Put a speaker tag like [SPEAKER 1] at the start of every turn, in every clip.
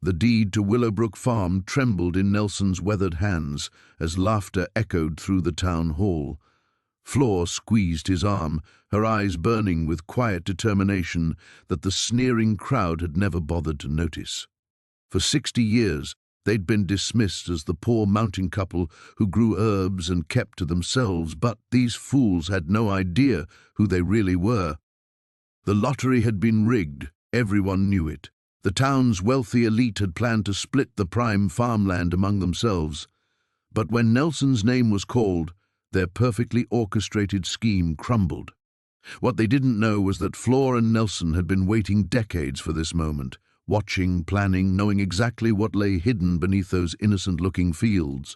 [SPEAKER 1] The deed to Willowbrook Farm trembled in Nelson's weathered hands as laughter echoed through the town hall. Flor squeezed his arm, her eyes burning with quiet determination that the sneering crowd had never bothered to notice. For 60 years, they'd been dismissed as the poor mountain couple who grew herbs and kept to themselves, but these fools had no idea who they really were. The lottery had been rigged, everyone knew it. The town's wealthy elite had planned to split the prime farmland among themselves. But when Nelson's name was called, their perfectly orchestrated scheme crumbled. What they didn't know was that Flor and Nelson had been waiting decades for this moment, watching, planning, knowing exactly what lay hidden beneath those innocent-looking fields.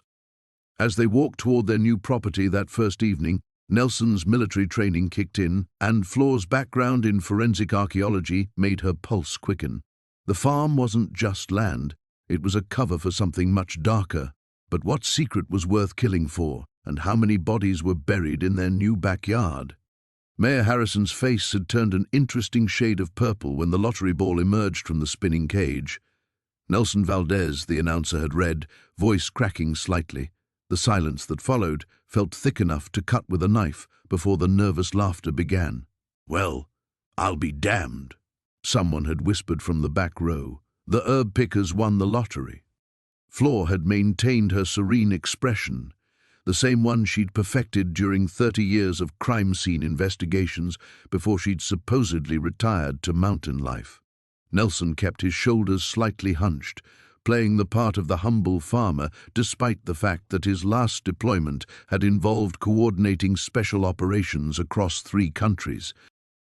[SPEAKER 1] As they walked toward their new property that first evening, Nelson's military training kicked in, and Flor's background in forensic archaeology made her pulse quicken. The farm wasn't just land, it was a cover for something much darker. But what secret was worth killing for, and how many bodies were buried in their new backyard? Mayor Harrison's face had turned an interesting shade of purple when the lottery ball emerged from the spinning cage. Nelson Valdez, the announcer had read, voice cracking slightly. The silence that followed felt thick enough to cut with a knife before the nervous laughter began. "Well, I'll be damned," someone had whispered from the back row. The herb pickers won the lottery. Flor had maintained her serene expression, the same one she'd perfected during 30 years of crime scene investigations before she'd supposedly retired to mountain life. Nelson kept his shoulders slightly hunched, playing the part of the humble farmer despite the fact that his last deployment had involved coordinating special operations across 3 countries.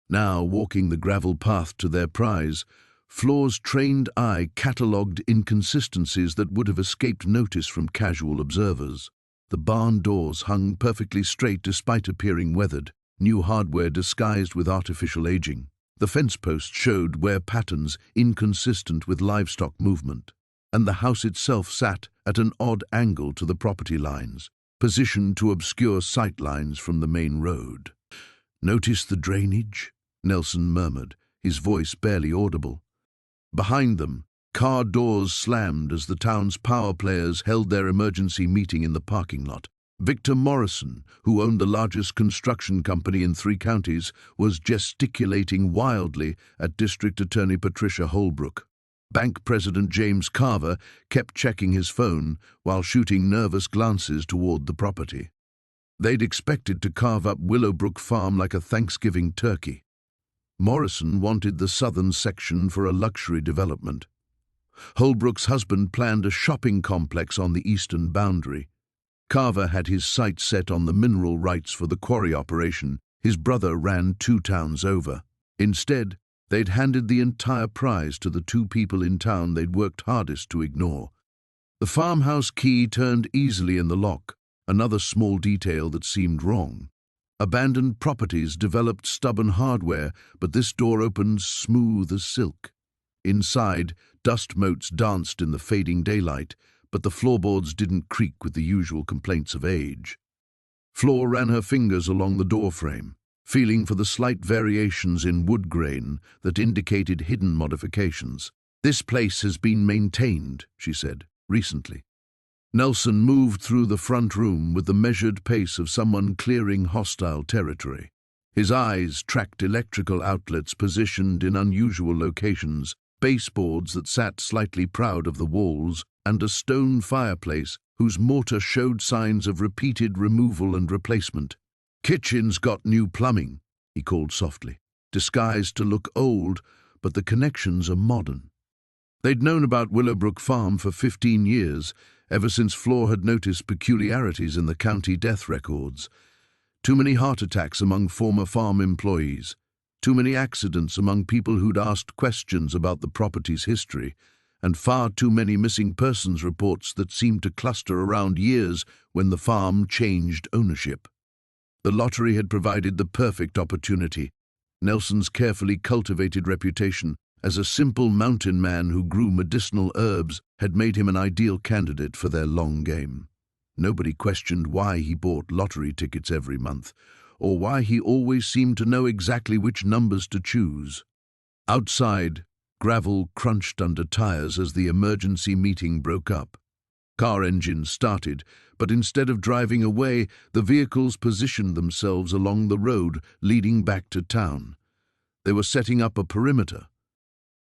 [SPEAKER 1] Now, walking the gravel path to their prize, Flor's trained eye catalogued inconsistencies that would have escaped notice from casual observers. The barn doors hung perfectly straight despite appearing weathered, new hardware disguised with artificial aging. The fence posts showed wear patterns inconsistent with livestock movement, and the house itself sat at an odd angle to the property lines, positioned to obscure sight lines from the main road. "Notice the drainage?" Nelson murmured, his voice barely audible. Behind them, car doors slammed as the town's power players held their emergency meeting in the parking lot. Victor Morrison, who owned the largest construction company in 3 counties, was gesticulating wildly at District Attorney Patricia Holbrook. Bank President James Carver kept checking his phone while shooting nervous glances toward the property. They'd expected to carve up Willowbrook Farm like a Thanksgiving turkey. Morrison wanted the southern section for a luxury development. Holbrook's husband planned a shopping complex on the eastern boundary. Carver had his sights set on the mineral rights for the quarry operation. His brother ran 2 towns over. Instead, they'd handed the entire prize to the 2 people in town they'd worked hardest to ignore. The farmhouse key turned easily in the lock, another small detail that seemed wrong. Abandoned properties developed stubborn hardware, but this door opened smooth as silk. Inside, dust motes danced in the fading daylight, but the floorboards didn't creak with the usual complaints of age. Flor ran her fingers along the doorframe, feeling for the slight variations in wood grain that indicated hidden modifications. "This place has been maintained," she said, "recently." Nelson moved through the front room with the measured pace of someone clearing hostile territory. His eyes tracked electrical outlets positioned in unusual locations, baseboards that sat slightly proud of the walls, and a stone fireplace whose mortar showed signs of repeated removal and replacement. "Kitchen's got new plumbing," he called softly, disguised to look old, but the connections are modern. They'd known about Willowbrook Farm for 15 years, ever since Flor had noticed peculiarities in the county death records. Too many heart attacks among former farm employees, too many accidents among people who'd asked questions about the property's history, and far too many missing persons reports that seemed to cluster around years when the farm changed ownership. The lottery had provided the perfect opportunity. Nelson's carefully cultivated reputation as a simple mountain man who grew medicinal herbs had made him an ideal candidate for their long game. Nobody questioned why he bought lottery tickets every month, or why he always seemed to know exactly which numbers to choose. Outside, Gravel crunched under tires as the emergency meeting broke up. Car engines started, but instead of driving away, the vehicles positioned themselves along the road leading back to town. They were setting up a perimeter.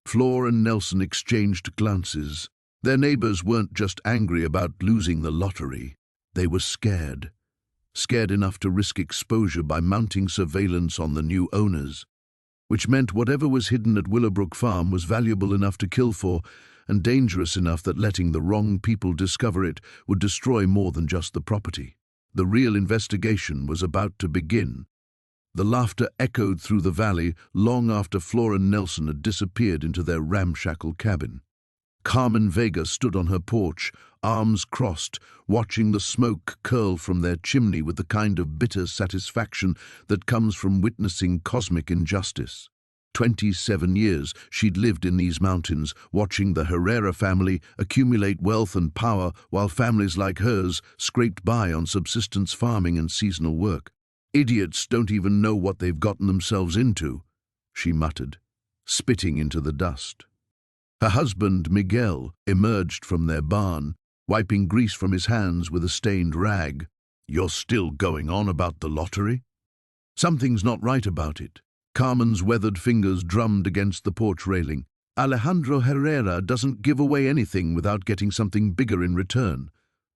[SPEAKER 1] Flor and Nelson exchanged glances. Their neighbors weren't just angry about losing the lottery. They were scared. Scared enough to risk exposure by mounting surveillance on the new owners, which meant whatever was hidden at Willowbrook Farm was valuable enough to kill for and dangerous enough that letting the wrong people discover it would destroy more than just the property. The real investigation was about to begin. The laughter echoed through the valley long after Flor and Nelson had disappeared into their ramshackle cabin. Carmen Vega stood on her porch, arms crossed, watching the smoke curl from their chimney with the kind of bitter satisfaction that comes from witnessing cosmic injustice. 27 years she'd lived in these mountains, watching the Herrera family accumulate wealth and power while families like hers scraped by on subsistence farming and seasonal work. "Idiots don't even know what they've gotten themselves into," she muttered, spitting into the dust. Her husband, Miguel, emerged from their barn, wiping grease from his hands with a stained rag. "You're still going on about the lottery?" "Something's not right about it." Carmen's weathered fingers drummed against the porch railing. "Alejandro Herrera doesn't give away anything without getting something bigger in return.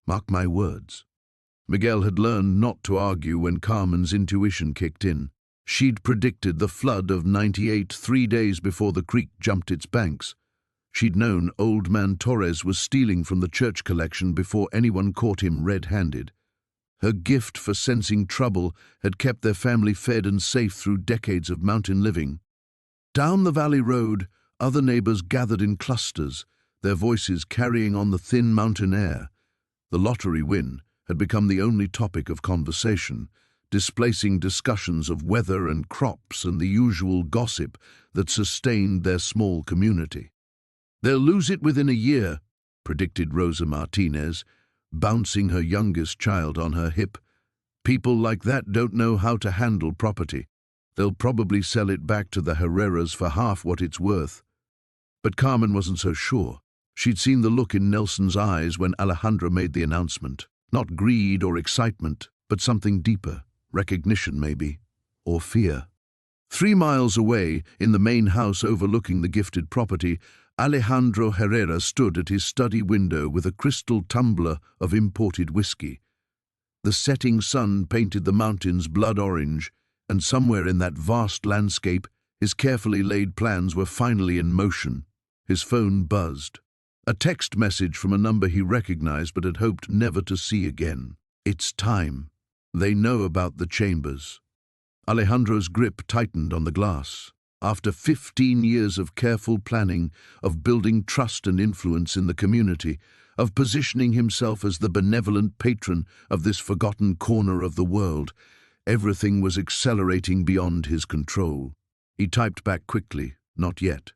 [SPEAKER 1] Mark my words." Miguel had learned not to argue when Carmen's intuition kicked in. She'd predicted the flood of '98 3 days before the creek jumped its banks. She'd known Old Man Torres was stealing from the church collection before anyone caught him red-handed. Her gift for sensing trouble had kept their family fed and safe through decades of mountain living. Down the valley road, other neighbors gathered in clusters, their voices carrying on the thin mountain air. The lottery win had become the only topic of conversation, displacing discussions of weather and crops and the usual gossip that sustained their small community. "They'll lose it within a year," predicted Rosa Martinez, bouncing her youngest child on her hip. "People like that don't know how to handle property. They'll probably sell it back to the Herreras for half what it's worth." But Carmen wasn't so sure. She'd seen the look in Nelson's eyes when Alejandro made the announcement. Not greed or excitement, but something deeper. Recognition, maybe. Or fear. 3 miles away, in the main house overlooking the gifted property, Alejandro Herrera stood at his study window with a crystal tumbler of imported whiskey. The setting sun painted the mountains blood orange, and somewhere in that vast landscape, his carefully laid plans were finally in motion. His phone buzzed. A text message from a number he recognized but had hoped never to see again. "It's time. They know about the chambers." Alejandro's grip tightened on the glass. After 15 years of careful planning, of building trust and influence in the community, of positioning himself as the benevolent patron of this forgotten corner of the world, everything was accelerating beyond his control. He typed back quickly, "Not yet.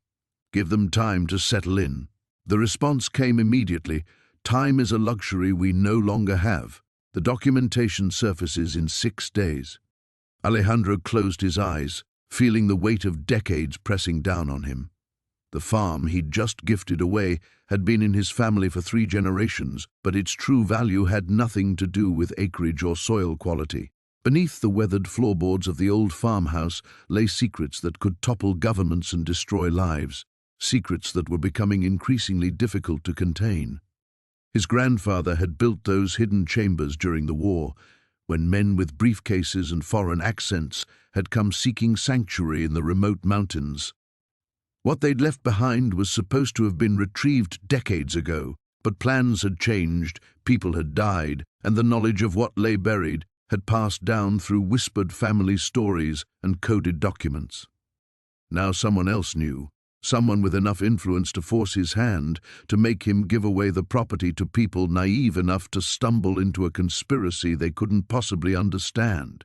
[SPEAKER 1] Give them time to settle in." The response came immediately. "Time is a luxury we no longer have. The documentation surfaces in 6 days." Alejandro closed his eyes, feeling the weight of decades pressing down on him. The farm he'd just gifted away had been in his family for 3 generations, but its true value had nothing to do with acreage or soil quality. Beneath the weathered floorboards of the old farmhouse lay secrets that could topple governments and destroy lives, secrets that were becoming increasingly difficult to contain. His grandfather had built those hidden chambers during the war, when men with briefcases and foreign accents had come seeking sanctuary in the remote mountains. What they'd left behind was supposed to have been retrieved decades ago, but plans had changed, people had died, and the knowledge of what lay buried had passed down through whispered family stories and coded documents. Now someone else knew, someone with enough influence to force his hand, to make him give away the property to people naive enough to stumble into a conspiracy they couldn't possibly understand.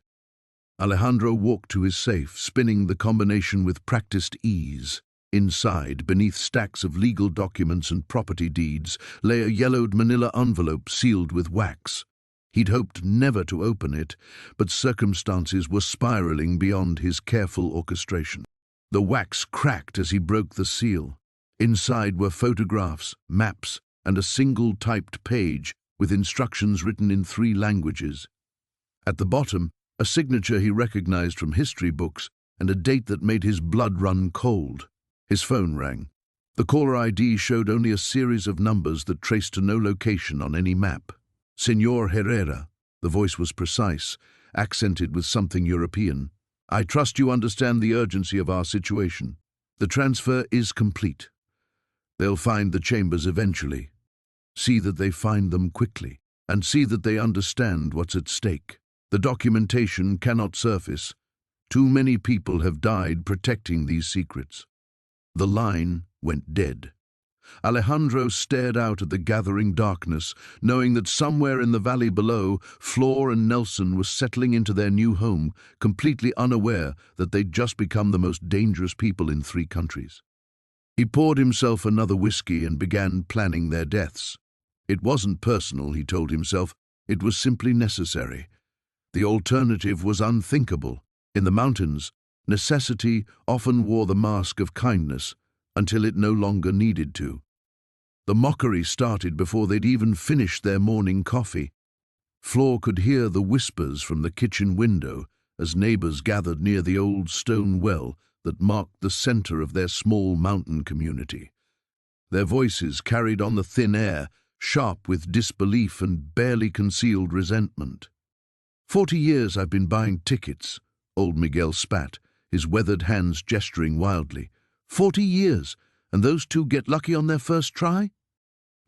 [SPEAKER 1] Alejandro walked to his safe, spinning the combination with practiced ease. Inside, beneath stacks of legal documents and property deeds, lay a yellowed manila envelope sealed with wax. He'd hoped never to open it, but circumstances were spiraling beyond his careful orchestration. The wax cracked as he broke the seal. Inside were photographs, maps, and a single typed page with instructions written in 3 languages. At the bottom, a signature he recognized from history books and a date that made his blood run cold. His phone rang. The caller ID showed only a series of numbers that traced to no location on any map. "Senor Herrera," the voice was precise, accented with something European. "I trust you understand the urgency of our situation. The transfer is complete. They'll find the chambers eventually. See that they find them quickly, and see that they understand what's at stake. The documentation cannot surface. Too many people have died protecting these secrets." The line went dead. Alejandro stared out at the gathering darkness, knowing that somewhere in the valley below, Flor and Nelson were settling into their new home, completely unaware that they'd just become the most dangerous people in 3 countries. He poured himself another whiskey and began planning their deaths. It wasn't personal, he told himself. It was simply necessary. The alternative was unthinkable. In the mountains, necessity often wore the mask of kindness until it no longer needed to. The mockery started before they'd even finished their morning coffee. Flor could hear the whispers from the kitchen window as neighbors gathered near the old stone well that marked the center of their small mountain community. Their voices carried on the thin air, sharp with disbelief and barely concealed resentment. 40 years I've been buying tickets," old Miguel spat, his weathered hands gesturing wildly. 40 years, and those 2 get lucky on their first try?"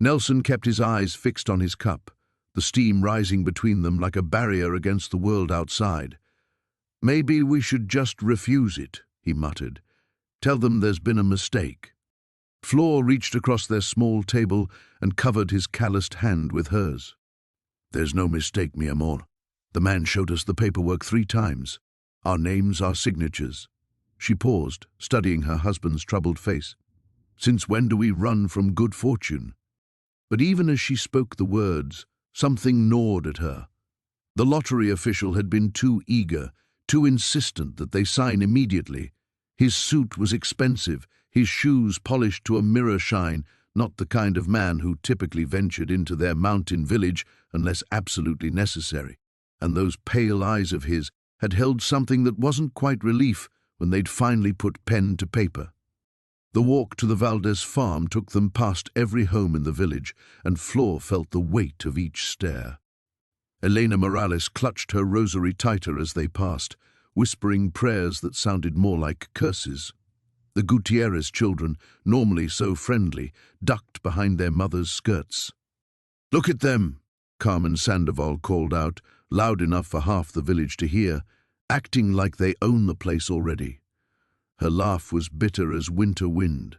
[SPEAKER 1] Nelson kept his eyes fixed on his cup, the steam rising between them like a barrier against the world outside. "Maybe we should just refuse it," he muttered. "Tell them there's been a mistake." Flor reached across their small table and covered his calloused hand with hers. "There's no mistake, mi amor. The man showed us the paperwork 3 times. Our names, our signatures." She paused, studying her husband's troubled face. "Since when do we run from good fortune?" But even as she spoke the words, something gnawed at her. The lottery official had been too eager, too insistent that they sign immediately. His suit was expensive, his shoes polished to a mirror shine, not the kind of man who typically ventured into their mountain village unless absolutely necessary. And those pale eyes of his had held something that wasn't quite relief when they'd finally put pen to paper. The walk to the Valdez farm took them past every home in the village, and Flor felt the weight of each stare. Elena Morales clutched her rosary tighter as they passed, whispering prayers that sounded more like curses. The Gutierrez children, normally so friendly, ducked behind their mothers' skirts. "Look at them," Carmen Sandoval called out, loud enough for half the village to hear, acting like they own the place already. Her laugh was bitter as winter wind.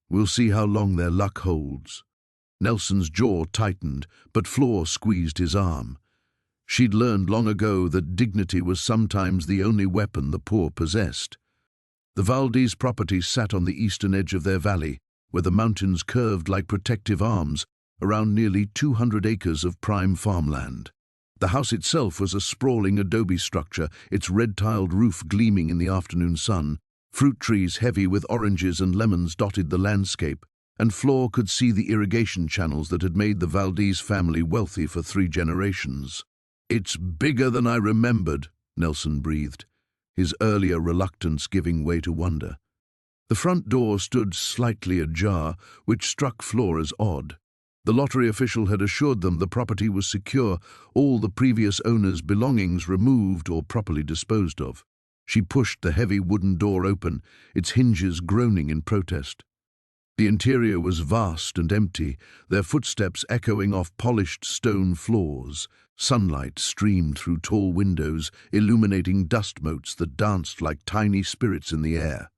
[SPEAKER 1] "We'll see how long their luck holds." Nelson's jaw tightened, but Flor squeezed his arm. She'd learned long ago that dignity was sometimes the only weapon the poor possessed. The Valdez property sat on the eastern edge of their valley, where the mountains curved like protective arms around nearly 200 acres of prime farmland. The house itself was a sprawling adobe structure, its red-tiled roof gleaming in the afternoon sun. Fruit trees heavy with oranges and lemons dotted the landscape, and Flor could see the irrigation channels that had made the Valdez family wealthy for 3 generations. "It's bigger than I remembered," Nelson breathed, his earlier reluctance giving way to wonder. The front door stood slightly ajar, which struck Flor as odd. The lottery official had assured them the property was secure, all the previous owners' belongings removed or properly disposed of. She pushed the heavy wooden door open, its hinges groaning in protest. The interior was vast and empty, their footsteps echoing off polished stone floors. Sunlight streamed through tall windows, illuminating dust motes that danced like tiny spirits in the air.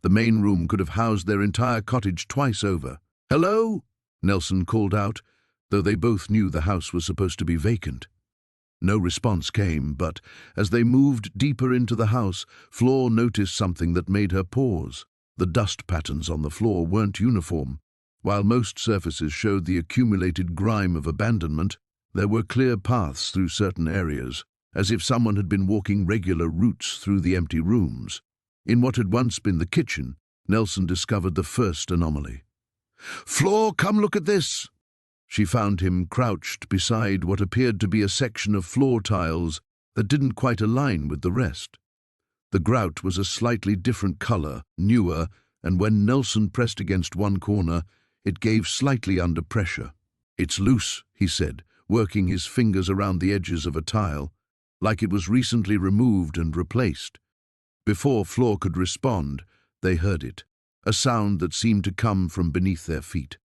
[SPEAKER 1] The main room could have housed their entire cottage twice over. "Hello?" Nelson called out, though they both knew the house was supposed to be vacant. No response came, but as they moved deeper into the house, Flor noticed something that made her pause. The dust patterns on the floor weren't uniform. While most surfaces showed the accumulated grime of abandonment, there were clear paths through certain areas, as if someone had been walking regular routes through the empty rooms. In what had once been the kitchen, Nelson discovered the first anomaly. "Flor, come look at this!" She found him crouched beside what appeared to be a section of floor tiles that didn't quite align with the rest. The grout was a slightly different color, newer, and when Nelson pressed against one corner, it gave slightly under pressure. "It's loose," he said, working his fingers around the edges of a tile, like it was recently removed and replaced. Before Flor could respond, they heard it, a sound that seemed to come from beneath their feet.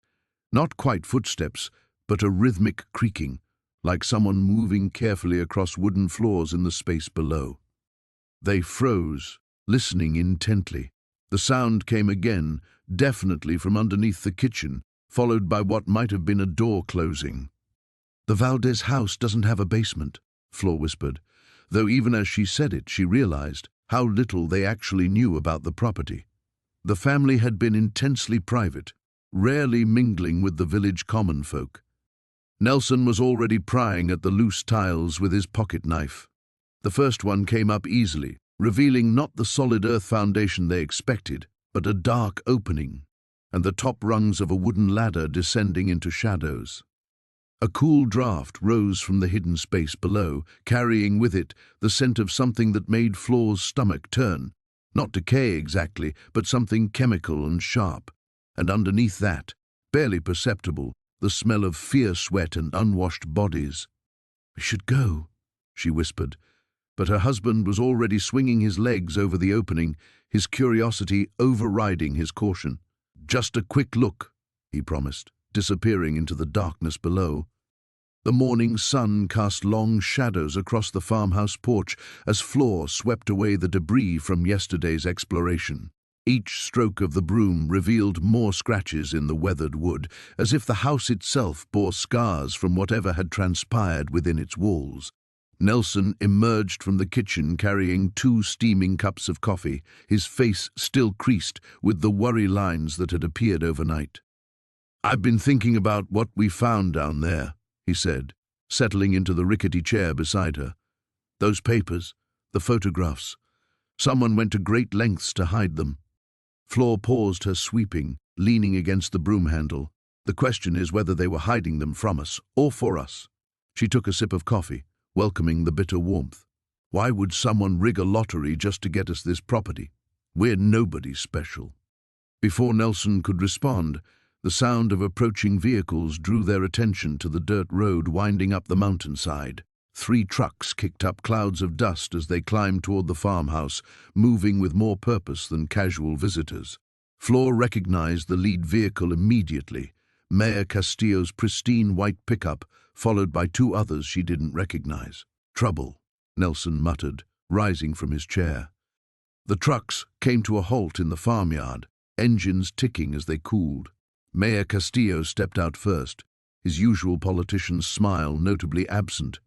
[SPEAKER 1] Not quite footsteps, but a rhythmic creaking, like someone moving carefully across wooden floors in the space below. They froze, listening intently. The sound came again, definitely from underneath the kitchen, followed by what might have been a door closing. "The Valdez house doesn't have a basement," Flor whispered, though even as she said it, she realized how little they actually knew about the property. The family had been intensely private, rarely mingling with the village common folk. Nelson was already prying at the loose tiles with his pocket knife. The first one came up easily, revealing not the solid earth foundation they expected, but a dark opening, and the top rungs of a wooden ladder descending into shadows. A cool draft rose from the hidden space below, carrying with it the scent of something that made Flor's stomach turn. Not decay exactly, but something chemical and sharp. And underneath that, barely perceptible, the smell of fierce sweat and unwashed bodies. "We should go," she whispered, but her husband was already swinging his legs over the opening, his curiosity overriding his caution. "Just a quick look," he promised, disappearing into the darkness below. The morning sun cast long shadows across the farmhouse porch as Flor swept away the debris from yesterday's exploration. Each stroke of the broom revealed more scratches in the weathered wood, as if the house itself bore scars from whatever had transpired within its walls. Nelson emerged from the kitchen carrying 2 steaming cups of coffee, his face still creased with the worry lines that had appeared overnight. "I've been thinking about what we found down there," he said, settling into the rickety chair beside her. "Those papers, the photographs. Someone went to great lengths to hide them." Flor paused her sweeping, leaning against the broom handle. "The question is whether they were hiding them from us, or for us." She took a sip of coffee, welcoming the bitter warmth. "Why would someone rig a lottery just to get us this property? We're nobody special." Before Nelson could respond, the sound of approaching vehicles drew their attention to the dirt road winding up the mountainside. 3 trucks kicked up clouds of dust as they climbed toward the farmhouse, moving with more purpose than casual visitors. Flor recognized the lead vehicle immediately, Mayor Castillo's pristine white pickup, followed by 2 others she didn't recognize. "Trouble," Nelson muttered, rising from his chair. The trucks came to a halt in the farmyard, engines ticking as they cooled. Mayor Castillo stepped out first, his usual politician's smile notably absent.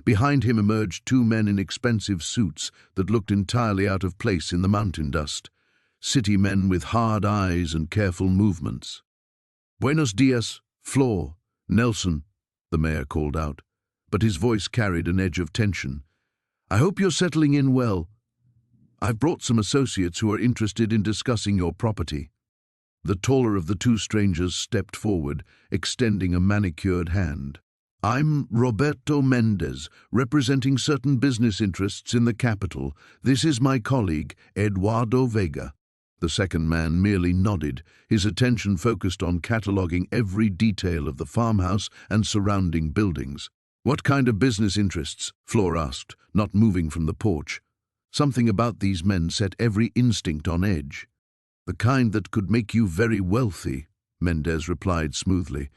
[SPEAKER 1] Behind him emerged 2 men in expensive suits that looked entirely out of place in the mountain dust, city men with hard eyes and careful movements. "Buenos dias, Flor, Nelson," the mayor called out, but his voice carried an edge of tension. "I hope you're settling in well. I've brought some associates who are interested in discussing your property." The taller of the 2 strangers stepped forward, extending a manicured hand. "I'm Roberto Mendez, representing certain business interests in the capital. This is my colleague, Eduardo Vega." The second man merely nodded, his attention focused on cataloging every detail of the farmhouse and surrounding buildings. "What kind of business interests?" Flor asked, not moving from the porch. Something about these men set every instinct on edge. "The kind that could make you very wealthy," Mendez replied smoothly.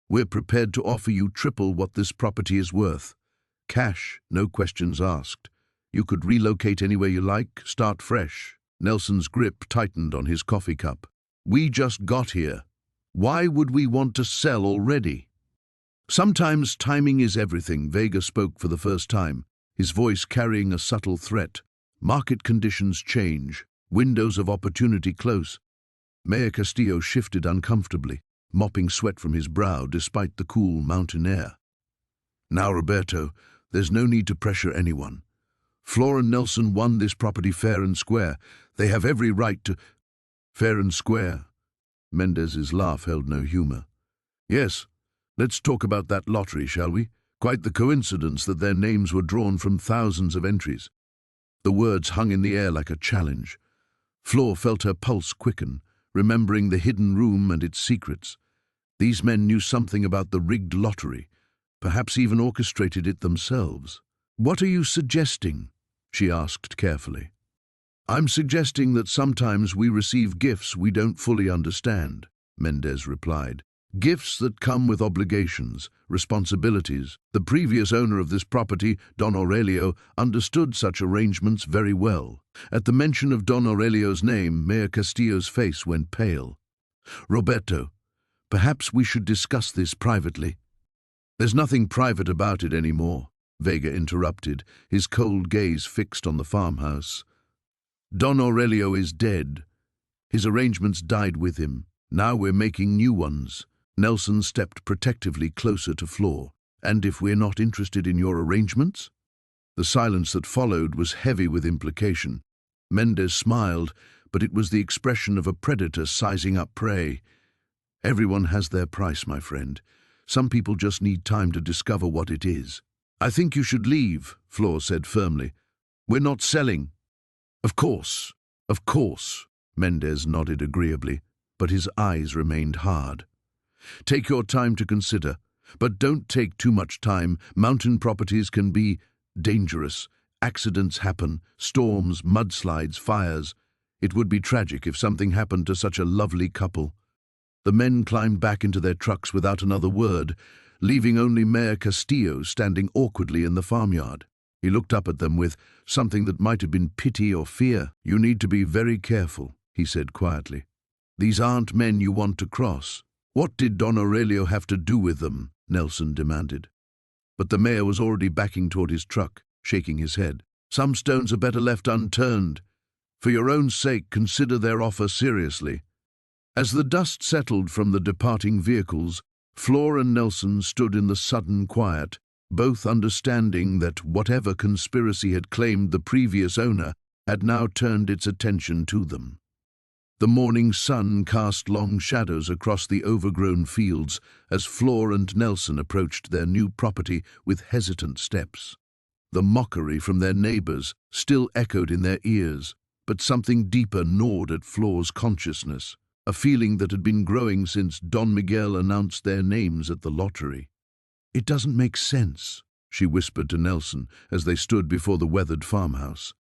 [SPEAKER 1] "We're prepared to offer you triple what this property is worth. Cash, no questions asked. You could relocate anywhere you like, start fresh." Nelson's grip tightened on his coffee cup. "We just got here. Why would we want to sell already?" "Sometimes timing is everything," Vega spoke for the first time, his voice carrying a subtle threat. "Market conditions change, windows of opportunity close." Mayor Castillo shifted uncomfortably, mopping sweat from his brow despite the cool mountain air. "Now, Roberto, there's no need to pressure anyone. Flor and Nelson won this property fair and square. They have every right to—" "Fair and square," Mendez's laugh held no humor. Yes, let's talk about that lottery, shall we? Quite the coincidence that their names were drawn from thousands of entries. The words hung in the air like a challenge. Flor felt her pulse quicken, remembering the hidden room and its secrets. These men knew something about the rigged lottery, perhaps even orchestrated it themselves. "What are you suggesting?" she asked carefully. "I'm suggesting that sometimes we receive gifts we don't fully understand," Mendez replied. "Gifts that come with obligations, responsibilities. The previous owner of this property, Don Aurelio, understood such arrangements very well. At the mention of Don Aurelio's name, Mayor Castillo's face went pale. "Roberto, perhaps we should discuss this privately." "There's nothing private about it anymore," Vega interrupted, his cold gaze fixed on the farmhouse. "Don Aurelio is dead. His arrangements died with him. Now we're making new ones." Nelson stepped protectively closer to Flor. "And if we're not interested in your arrangements?" The silence that followed was heavy with implication. Mendez smiled, but it was the expression of a predator sizing up prey. "Everyone has their price, my friend. Some people just need time to discover what it is." "I think you should leave," Flor said firmly. "We're not selling." Of course, Mendez nodded agreeably, but his eyes remained hard. "Take your time to consider, but don't take too much time. Mountain properties can be dangerous. Accidents happen, storms, mudslides, fires. It would be tragic if something happened to such a lovely couple." The men climbed back into their trucks without another word, leaving only Mayor Castillo standing awkwardly in the farmyard. He looked up at them with something that might have been pity or fear. "You need to be very careful," he said quietly. "These aren't men you want to cross." "What did Don Aurelio have to do with them?" Nelson demanded. But the mayor was already backing toward his truck, shaking his head. "Some stones are better left unturned. For your own sake, consider their offer seriously." As the dust settled from the departing vehicles, Flor and Nelson stood in the sudden quiet, both understanding that whatever conspiracy had claimed the previous owner had now turned its attention to them. The morning sun cast long shadows across the overgrown fields as Flor and Nelson approached their new property with hesitant steps. The mockery from their neighbors still echoed in their ears, but something deeper gnawed at Flor's consciousness, a feeling that had been growing since Don Miguel announced their names at the lottery. "It doesn't make sense," she whispered to Nelson as they stood before the weathered farmhouse.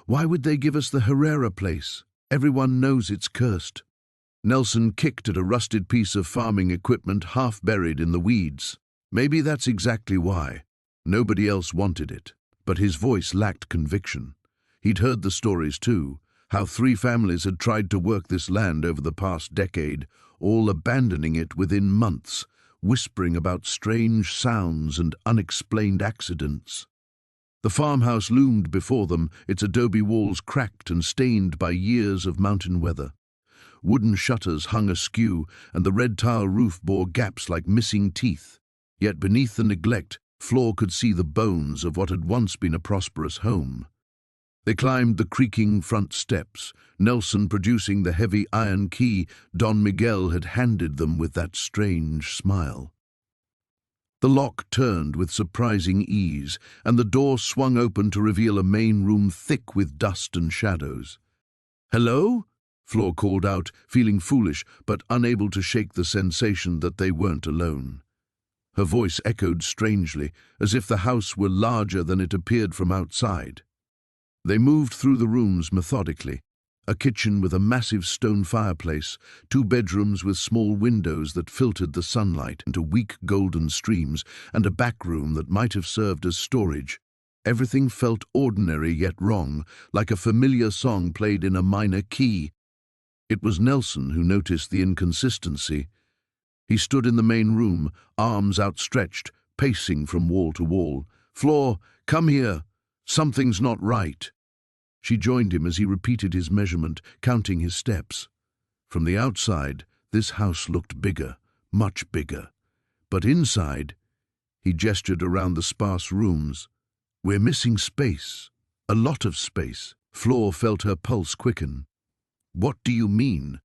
[SPEAKER 1] "Why would they give us the Herrera place? Everyone knows it's cursed." Nelson kicked at a rusted piece of farming equipment half buried in the weeds. "Maybe that's exactly why. Nobody else wanted it." But his voice lacked conviction. He'd heard the stories too, how 3 families had tried to work this land over the past decade, all abandoning it within months, whispering about strange sounds and unexplained accidents. The farmhouse loomed before them, its adobe walls cracked and stained by years of mountain weather. Wooden shutters hung askew, and the red tile roof bore gaps like missing teeth. Yet beneath the neglect, Flor could see the bones of what had once been a prosperous home. They climbed the creaking front steps, Nelson producing the heavy iron key Don Miguel had handed them with that strange smile. The lock turned with surprising ease, and the door swung open to reveal a main room thick with dust and shadows. "Hello?" Flor called out, feeling foolish but unable to shake the sensation that they weren't alone. Her voice echoed strangely, as if the house were larger than it appeared from outside. They moved through the rooms methodically. A kitchen with a massive stone fireplace, 2 bedrooms with small windows that filtered the sunlight into weak golden streams, and a back room that might have served as storage. Everything felt ordinary yet wrong, like a familiar song played in a minor key. It was Nelson who noticed the inconsistency. He stood in the main room, arms outstretched, pacing from wall to wall. "Flor, come here. Something's not right." She joined him as he repeated his measurement, counting his steps. From the outside, this house looked bigger, much bigger. But inside, he gestured around the sparse rooms. "We're missing space, a lot of space." Flor felt her pulse quicken. "What do you mean?"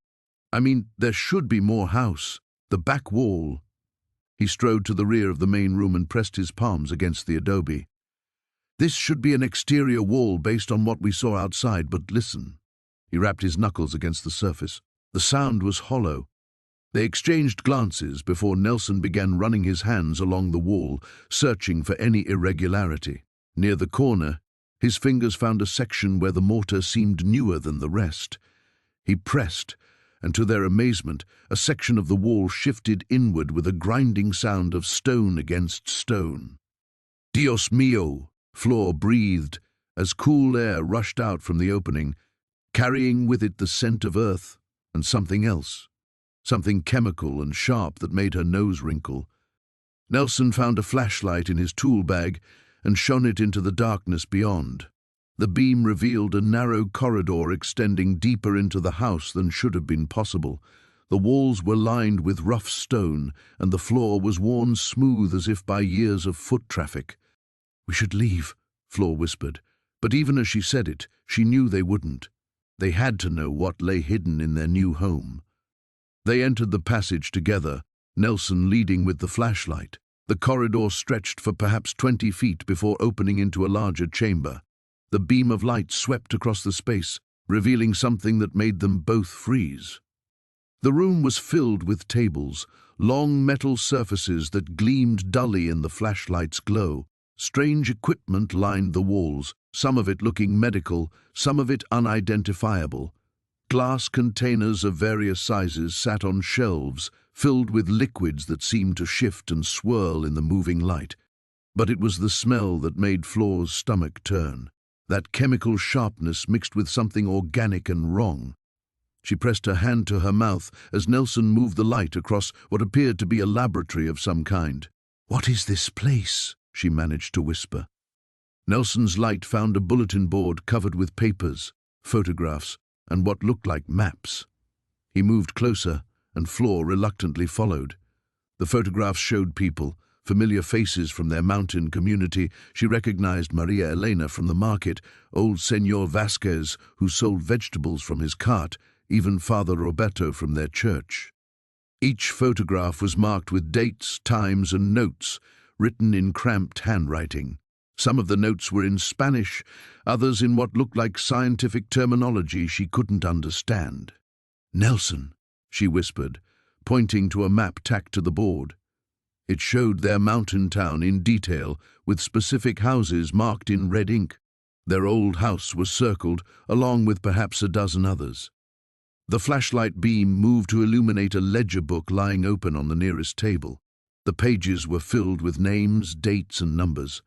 [SPEAKER 1] I mean, there should be more house. The back wall. He strode to the rear of the main room and pressed his palms against the adobe. This should be an exterior wall based on what we saw outside, but listen. He rapped his knuckles against the surface. The sound was hollow. They exchanged glances before Nelson began running his hands along the wall, searching for any irregularity. Near the corner, his fingers found a section where the mortar seemed newer than the rest. He pressed, and to their amazement, a section of the wall shifted inward with a grinding sound of stone against stone. Dios mío! Flor breathed as cool air rushed out from the opening, carrying with it the scent of earth and something else, something chemical and sharp that made her nose wrinkle. Nelson found a flashlight in his tool bag and shone it into the darkness beyond. The beam revealed a narrow corridor extending deeper into the house than should have been possible. The walls were lined with rough stone, and the floor was worn smooth as if by years of foot traffic. "We should leave," Flor whispered, but even as she said it, she knew they wouldn't. They had to know what lay hidden in their new home. They entered the passage together, Nelson leading with the flashlight. The corridor stretched for perhaps 20 feet before opening into a larger chamber. The beam of light swept across the space, revealing something that made them both freeze. The room was filled with tables, long metal surfaces that gleamed dully in the flashlight's glow. Strange equipment lined the walls, some of it looking medical, some of it unidentifiable. Glass containers of various sizes sat on shelves, filled with liquids that seemed to shift and swirl in the moving light. But it was the smell that made Flor's stomach turn, that chemical sharpness mixed with something organic and wrong. She pressed her hand to her mouth as Nelson moved the light across what appeared to be a laboratory of some kind. "What is this place?" she managed to whisper. Nelson's light found a bulletin board covered with papers, photographs, and what looked like maps. He moved closer, and Flor reluctantly followed. The photographs showed people, familiar faces from their mountain community. She recognized Maria Elena from the market, old Señor Vasquez, who sold vegetables from his cart, even Father Roberto from their church. Each photograph was marked with dates, times, and notes, written in cramped handwriting. Some of the notes were in Spanish, others in what looked like scientific terminology she couldn't understand. "Nelson," she whispered, pointing to a map tacked to the board. It showed their mountain town in detail, with specific houses marked in red ink. Their old house was circled, along with perhaps a dozen others. The flashlight beam moved to illuminate a ledger book lying open on the nearest table. The pages were filled with names, dates, and numbers.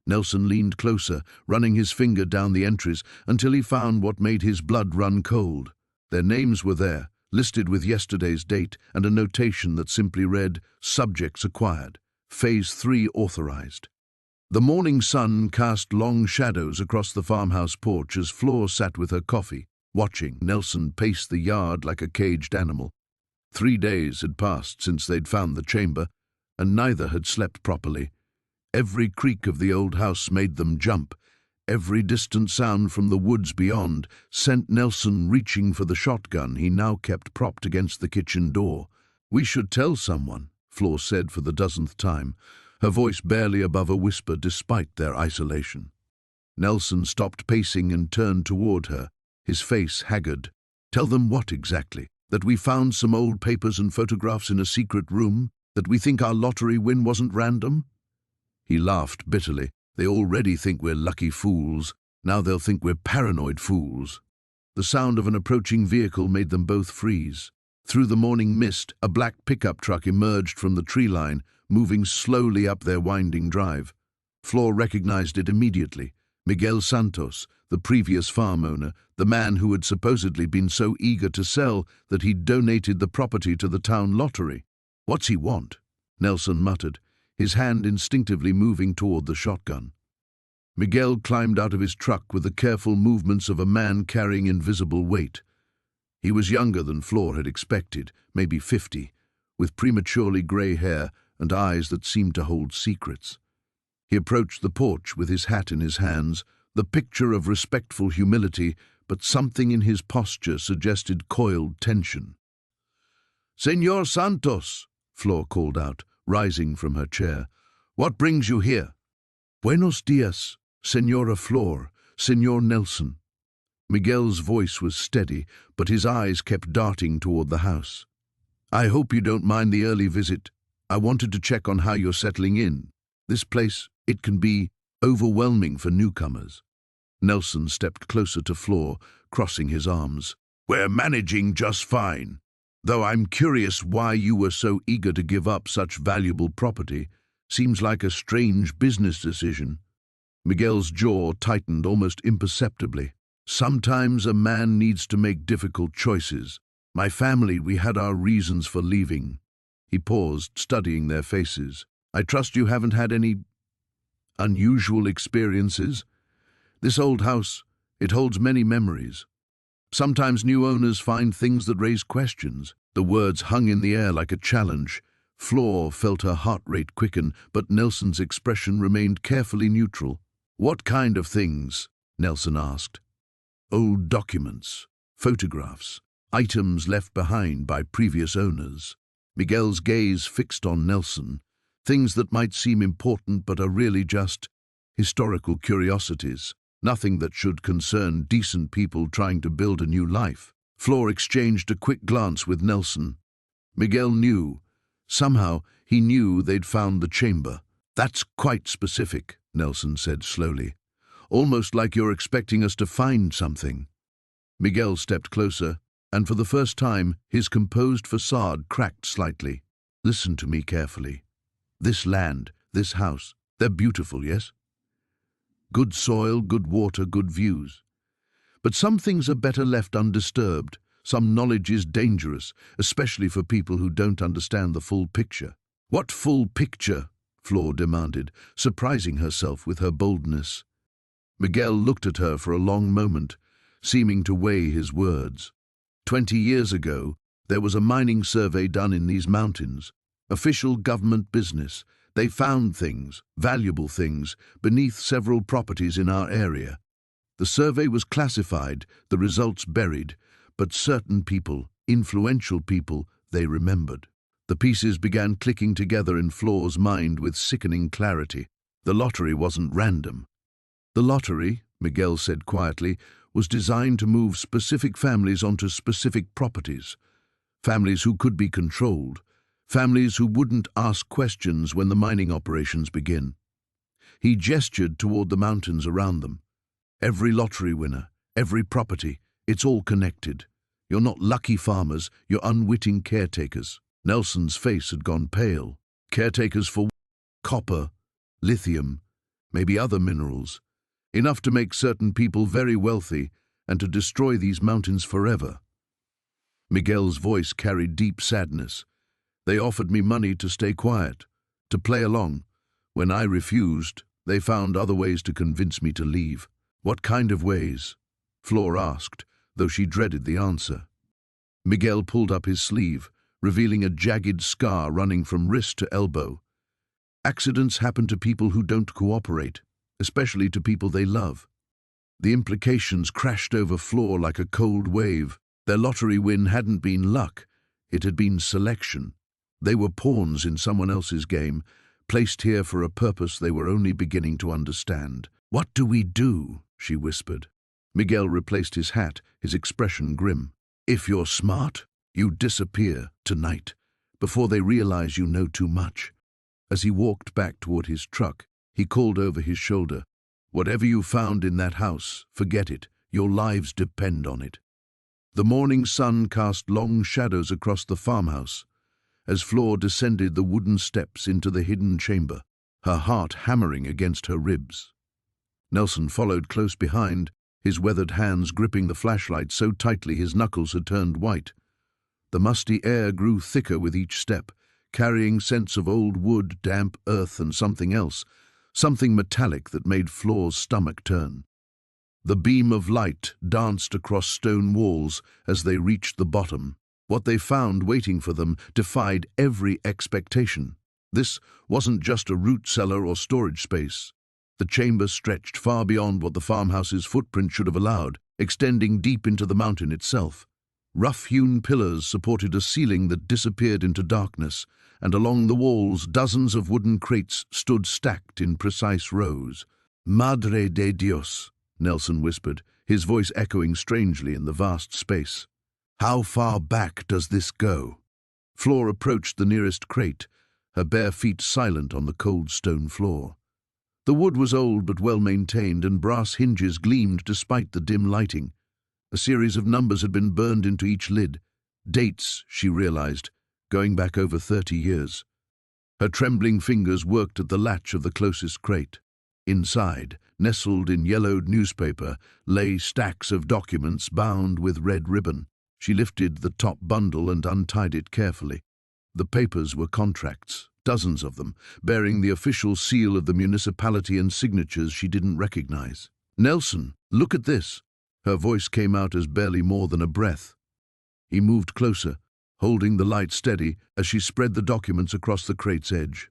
[SPEAKER 1] Nelson leaned closer, running his finger down the entries until he found what made his blood run cold. Their names were there, listed with yesterday's date and a notation that simply read, "Subjects acquired. Phase 3 authorized." The morning sun cast long shadows across the farmhouse porch as Flor sat with her coffee, watching Nelson pace the yard like a caged animal. 3 days had passed since they'd found the chamber, and neither had slept properly. Every creak of the old house made them jump. Every distant sound from the woods beyond sent Nelson reaching for the shotgun he now kept propped against the kitchen door. "We should tell someone," Flor said for the dozenth time, her voice barely above a whisper despite their isolation. Nelson stopped pacing and turned toward her, his face haggard. "Tell them what exactly? That we found some old papers and photographs in a secret room? That we think our lottery win wasn't random?" He laughed bitterly. "They already think we're lucky fools. Now they'll think we're paranoid fools." The sound of an approaching vehicle made them both freeze. Through the morning mist, a black pickup truck emerged from the tree line, moving slowly up their winding drive. Flor recognized it immediately. Miguel Santos, the previous farm owner, the man who had supposedly been so eager to sell that he'd donated the property to the town lottery. "What's he want?" Nelson muttered, his hand instinctively moving toward the shotgun. Miguel climbed out of his truck with the careful movements of a man carrying invisible weight. He was younger than Flor had expected, maybe 50, with prematurely grey hair and eyes that seemed to hold secrets. He approached the porch with his hat in his hands, the picture of respectful humility, but something in his posture suggested coiled tension. "Señor Santos," Flor called out, rising from her chair. "What brings you here?" "Buenos dias, Señora Flor, Señor Nelson." Miguel's voice was steady, but his eyes kept darting toward the house. "I hope you don't mind the early visit. I wanted to check on how you're settling in. This place, it can be overwhelming for newcomers." Nelson stepped closer to Flor, crossing his arms. "We're managing just fine. Though I'm curious why you were so eager to give up such valuable property. Seems like a strange business decision." Miguel's jaw tightened almost imperceptibly. "Sometimes a man needs to make difficult choices. My family, we had our reasons for leaving." He paused, studying their faces. "I trust you haven't had any unusual experiences? This old house, it holds many memories. Sometimes new owners find things that raise questions." The words hung in the air like a challenge. Flor felt her heart rate quicken, but Nelson's expression remained carefully neutral. "What kind of things?" Nelson asked. "Old documents, photographs, items left behind by previous owners." Miguel's gaze fixed on Nelson. "Things that might seem important but are really just historical curiosities. Nothing that should concern decent people trying to build a new life." Flor exchanged a quick glance with Nelson. Miguel knew. Somehow, he knew they'd found the chamber. "That's quite specific," Nelson said slowly. "Almost like you're expecting us to find something." Miguel stepped closer, and for the first time, his composed facade cracked slightly. "Listen to me carefully. This land, this house, they're beautiful, yes? Good soil, good water, good views. But some things are better left undisturbed. Some knowledge is dangerous, especially for people who don't understand the full picture." "What full picture?" Flor demanded, surprising herself with her boldness. Miguel looked at her for a long moment, seeming to weigh his words. 20 years ago, there was a mining survey done in these mountains. Official government business. They found things, valuable things, beneath several properties in our area. The survey was classified, the results buried, but certain people, influential people, they remembered. The pieces began clicking together in Flor's mind with sickening clarity. The lottery wasn't random. The lottery, Miguel said quietly, was designed to move specific families onto specific properties. Families who could be controlled. Families who wouldn't ask questions when the mining operations begin. He gestured toward the mountains around them. "Every lottery winner, every property, it's all connected. You're not lucky farmers, you're unwitting caretakers." Nelson's face had gone pale. "Caretakers for copper, lithium, maybe other minerals. Enough to make certain people very wealthy and to destroy these mountains forever." Miguel's voice carried deep sadness. "They offered me money to stay quiet, to play along. When I refused, they found other ways to convince me to leave." "What kind of ways?" Flor asked, though she dreaded the answer. Miguel pulled up his sleeve, revealing a jagged scar running from wrist to elbow. "Accidents happen to people who don't cooperate, especially to people they love." The implications crashed over Flor like a cold wave. Their lottery win hadn't been luck, it had been selection. They were pawns in someone else's game, placed here for a purpose they were only beginning to understand. "What do we do?" she whispered. Miguel replaced his hat, his expression grim. "If you're smart, you disappear tonight, before they realize you know too much." As he walked back toward his truck, he called over his shoulder, "Whatever you found in that house, forget it. Your lives depend on it." The morning sun cast long shadows across the farmhouse as Flor descended the wooden steps into the hidden chamber, her heart hammering against her ribs. Nelson followed close behind, his weathered hands gripping the flashlight so tightly his knuckles had turned white. The musty air grew thicker with each step, carrying scents of old wood, damp earth, and something else, something metallic that made Flor's stomach turn. The beam of light danced across stone walls as they reached the bottom. What they found waiting for them defied every expectation. This wasn't just a root cellar or storage space. The chamber stretched far beyond what the farmhouse's footprint should have allowed, extending deep into the mountain itself. Rough-hewn pillars supported a ceiling that disappeared into darkness, and along the walls dozens of wooden crates stood stacked in precise rows. "Madre de Dios," Nelson whispered, his voice echoing strangely in the vast space. "How far back does this go?" Flora approached the nearest crate, her bare feet silent on the cold stone floor. The wood was old but well-maintained, and brass hinges gleamed despite the dim lighting. A series of numbers had been burned into each lid. Dates, she realized, going back over 30 years. Her trembling fingers worked at the latch of the closest crate. Inside, nestled in yellowed newspaper, lay stacks of documents bound with red ribbon. She lifted the top bundle and untied it carefully. The papers were contracts, dozens of them, bearing the official seal of the municipality and signatures she didn't recognize. "Nelson, look at this." Her voice came out as barely more than a breath. He moved closer, holding the light steady as she spread the documents across the crate's edge.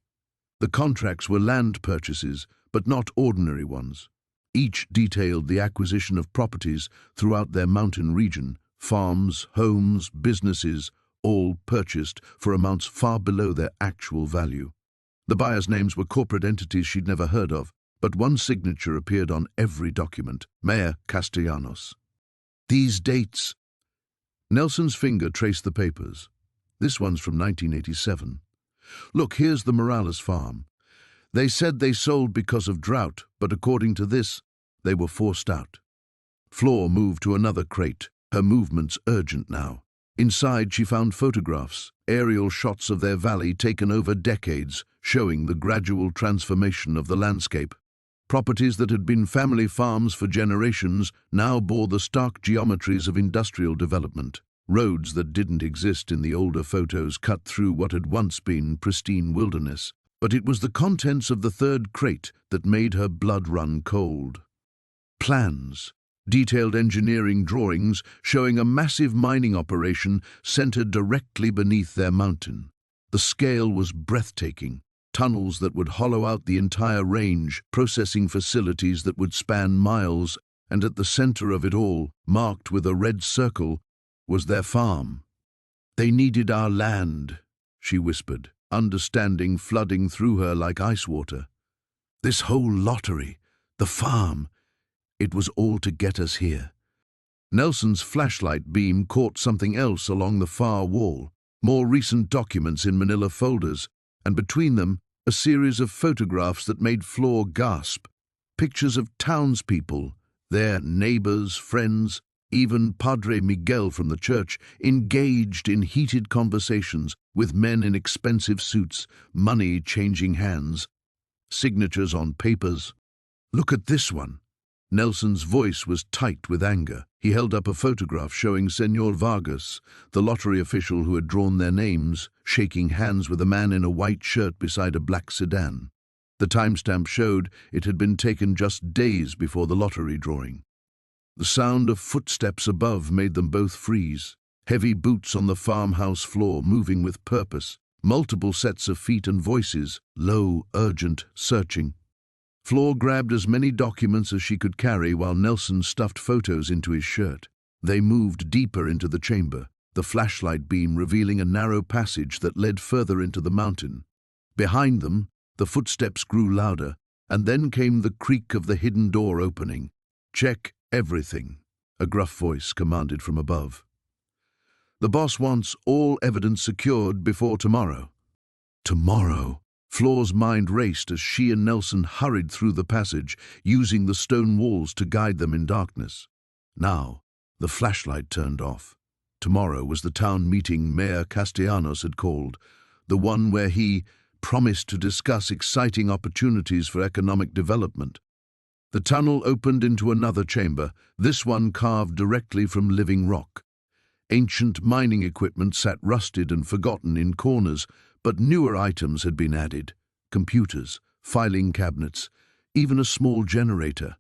[SPEAKER 1] The contracts were land purchases, but not ordinary ones. Each detailed the acquisition of properties throughout their mountain region, farms, homes, businesses, all purchased for amounts far below their actual value. The buyers' names were corporate entities she'd never heard of, but one signature appeared on every document: Mayor Castellanos. "These dates..." Nelson's finger traced the papers. "This one's from 1987. Look, here's the Morales farm. They said they sold because of drought, but according to this, they were forced out." Flora moved to another crate, her movements urgent now. Inside, she found photographs, aerial shots of their valley taken over decades, showing the gradual transformation of the landscape. Properties that had been family farms for generations now bore the stark geometries of industrial development. Roads that didn't exist in the older photos cut through what had once been pristine wilderness. But it was the contents of the third crate that made her blood run cold. Plans, detailed engineering drawings showing a massive mining operation centered directly beneath their mountain. The scale was breathtaking. Tunnels that would hollow out the entire range, processing facilities that would span miles, and at the center of it all, marked with a red circle, was their farm. "They needed our land," she whispered, understanding flooding through her like ice water. "This whole lottery, the farm, it was all to get us here." Nelson's flashlight beam caught something else along the far wall, more recent documents in manila folders, and between them, a series of photographs that made Flora gasp. Pictures of townspeople, their neighbors, friends, even Padre Miguel from the church, engaged in heated conversations with men in expensive suits, money changing hands, signatures on papers. "Look at this one." Nelson's voice was tight with anger. He held up a photograph showing Senor Vargas, the lottery official who had drawn their names, shaking hands with a man in a white shirt beside a black sedan. The timestamp showed it had been taken just days before the lottery drawing. The sound of footsteps above made them both freeze. Heavy boots on the farmhouse floor, moving with purpose. Multiple sets of feet and voices, low, urgent, searching. Flora grabbed as many documents as she could carry while Nelson stuffed photos into his shirt. They moved deeper into the chamber, the flashlight beam revealing a narrow passage that led further into the mountain. Behind them, the footsteps grew louder, and then came the creak of the hidden door opening. "Check everything," a gruff voice commanded from above. "The boss wants all evidence secured before tomorrow." Tomorrow? Flora's mind raced as she and Nelson hurried through the passage, using the stone walls to guide them in darkness. Now, the flashlight turned off. Tomorrow was the town meeting Mayor Castellanos had called, the one where he promised to discuss exciting opportunities for economic development. The tunnel opened into another chamber, this one carved directly from living rock. Ancient mining equipment sat rusted and forgotten in corners, but newer items had been added: computers, filing cabinets, even a small generator.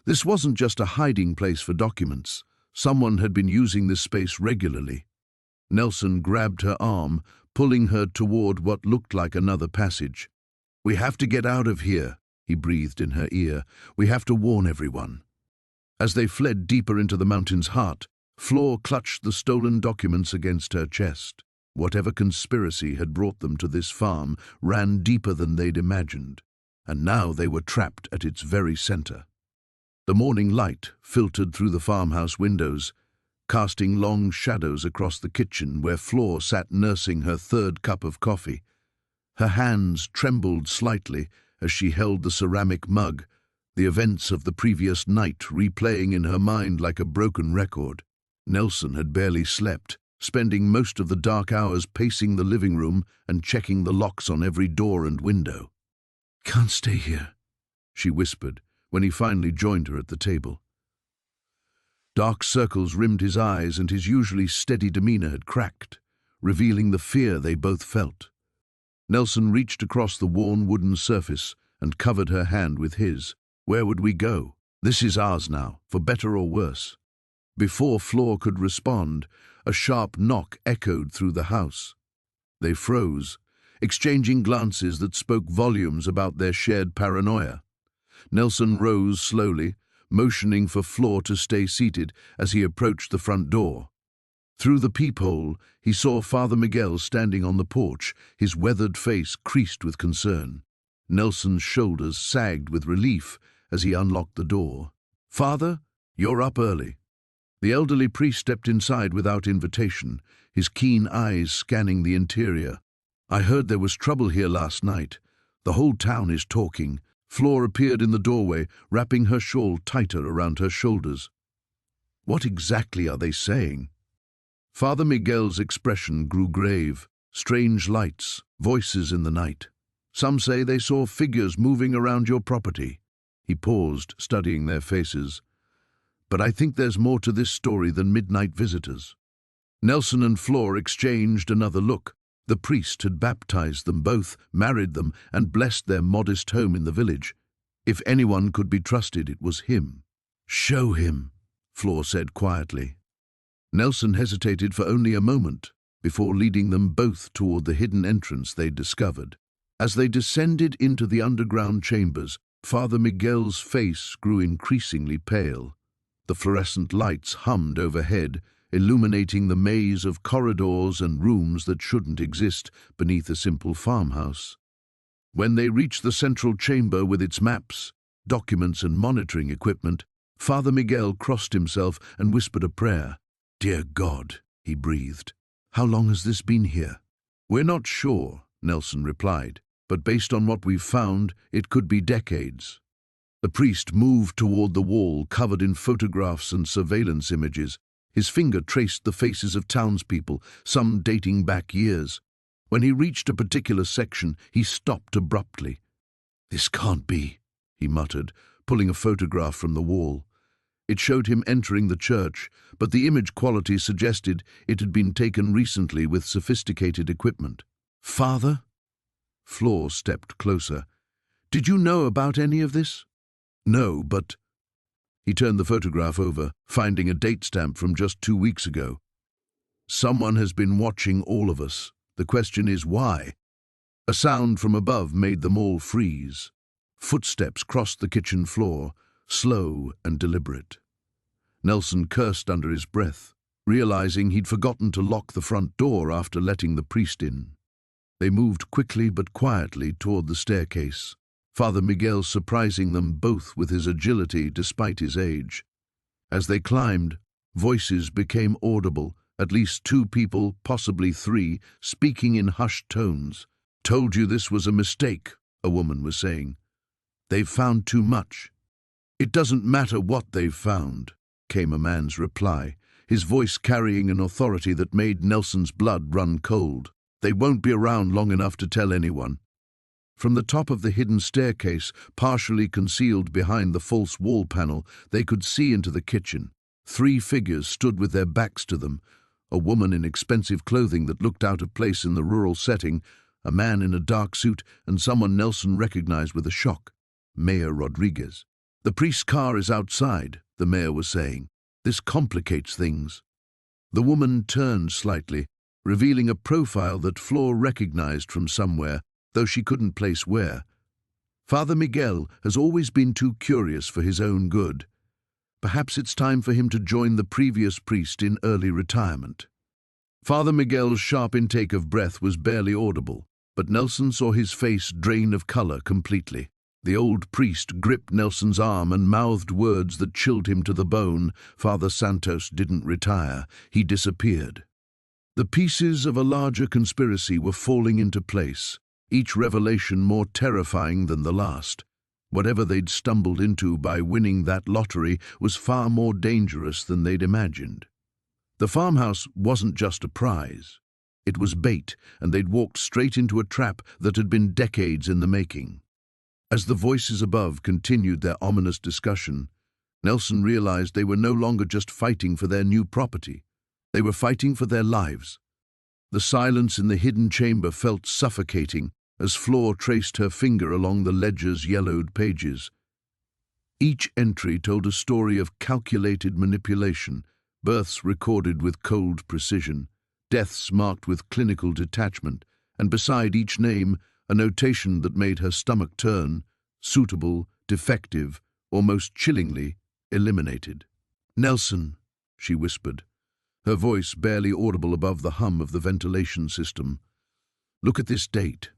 [SPEAKER 1] This wasn't just a hiding place for documents. Someone had been using this space regularly. Nelson grabbed her arm, pulling her toward what looked like another passage. "We have to get out of here," he breathed in her ear. "We have to warn everyone." As they fled deeper into the mountain's heart, Flor clutched the stolen documents against her chest. Whatever conspiracy had brought them to this farm ran deeper than they'd imagined, and now they were trapped at its very center. The morning light filtered through the farmhouse windows, casting long shadows across the kitchen where Flor sat nursing her third cup of coffee. Her hands trembled slightly as she held the ceramic mug, the events of the previous night replaying in her mind like a broken record. Nelson had barely slept, spending most of the dark hours pacing the living room and checking the locks on every door and window. "Can't stay here," she whispered when he finally joined her at the table. Dark circles rimmed his eyes and his usually steady demeanor had cracked, revealing the fear they both felt. Nelson reached across the worn wooden surface and covered her hand with his. "Where would we go? This is ours now, for better or worse." Before Flor could respond, a sharp knock echoed through the house. They froze, exchanging glances that spoke volumes about their shared paranoia. Nelson rose slowly, motioning for Flor to stay seated as he approached the front door. Through the peephole, he saw Father Miguel standing on the porch, his weathered face creased with concern. Nelson's shoulders sagged with relief as he unlocked the door. "Father, you're up early." The elderly priest stepped inside without invitation, his keen eyes scanning the interior. "I heard there was trouble here last night. The whole town is talking." Flor appeared in the doorway, wrapping her shawl tighter around her shoulders. "What exactly are they saying?" Father Miguel's expression grew grave. "Strange lights, voices in the night. Some say they saw figures moving around your property." He paused, studying their faces. "But I think there's more to this story than midnight visitors." Nelson and Flor exchanged another look. The priest had baptized them both, married them, and blessed their modest home in the village. If anyone could be trusted, it was him. "Show him," Flor said quietly. Nelson hesitated for only a moment before leading them both toward the hidden entrance they'd discovered. As they descended into the underground chambers, Father Miguel's face grew increasingly pale. The fluorescent lights hummed overhead, illuminating the maze of corridors and rooms that shouldn't exist beneath a simple farmhouse. When they reached the central chamber with its maps, documents and monitoring equipment, Father Miguel crossed himself and whispered a prayer. "Dear God," he breathed, "how long has this been here?" "We're not sure," Nelson replied, "but based on what we've found, it could be decades." The priest moved toward the wall covered in photographs and surveillance images. His finger traced the faces of townspeople, some dating back years. When he reached a particular section, he stopped abruptly. "This can't be," he muttered, pulling a photograph from the wall. It showed him entering the church, but the image quality suggested it had been taken recently with sophisticated equipment. "Father?" Flor stepped closer. "Did you know about any of this?" "No, but—" He turned the photograph over, finding a date stamp from just 2 weeks ago. "Someone has been watching all of us. The question is why?" A sound from above made them all freeze. Footsteps crossed the kitchen floor, slow and deliberate. Nelson cursed under his breath, realizing he'd forgotten to lock the front door after letting the priest in. They moved quickly but quietly toward the staircase, Father Miguel surprising them both with his agility despite his age. As they climbed, voices became audible, at least 2 people, possibly 3, speaking in hushed tones. "Told you this was a mistake," a woman was saying. "They've found too much." "It doesn't matter what they've found," came a man's reply, his voice carrying an authority that made Nelson's blood run cold. "They won't be around long enough to tell anyone." From the top of the hidden staircase, partially concealed behind the false wall panel, they could see into the kitchen. 3 figures stood with their backs to them, a woman in expensive clothing that looked out of place in the rural setting, a man in a dark suit, and someone Nelson recognized with a shock, Mayor Rodriguez. "The priest's car is outside," the mayor was saying. "This complicates things." The woman turned slightly, revealing a profile that Flor recognized from somewhere, though she couldn't place where. Father Miguel has always been too curious for his own good. Perhaps it's time for him to join the previous priest in early retirement. Father Miguel's sharp intake of breath was barely audible, but Nelson saw his face drain of color completely. The old priest gripped Nelson's arm and mouthed words that chilled him to the bone. Father Santos didn't retire. He disappeared. The pieces of a larger conspiracy were falling into place, each revelation more terrifying than the last. Whatever they'd stumbled into by winning that lottery was far more dangerous than they'd imagined. The farmhouse wasn't just a prize. It was bait, and they'd walked straight into a trap that had been decades in the making. As the voices above continued their ominous discussion, Nelson realized they were no longer just fighting for their new property. They were fighting for their lives. The silence in the hidden chamber felt suffocating as Flor traced her finger along the ledger's yellowed pages. Each entry told a story of calculated manipulation, births recorded with cold precision, deaths marked with clinical detachment, and beside each name, a notation that made her stomach turn: suitable, defective, or most chillingly, eliminated. "Nelson," she whispered, her voice barely audible above the hum of the ventilation system. "Look at this date."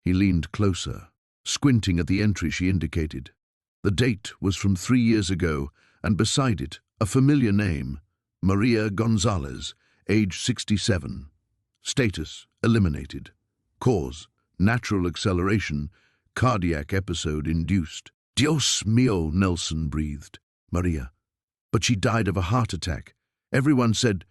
[SPEAKER 1] He leaned closer, squinting at the entry she indicated. The date was from 3 years ago, and beside it, a familiar name: Maria Gonzalez, age 67. Status: eliminated. Cause: natural acceleration, cardiac episode induced. "Dios mío," Nelson breathed. "Maria. But she died of a heart attack. Everyone said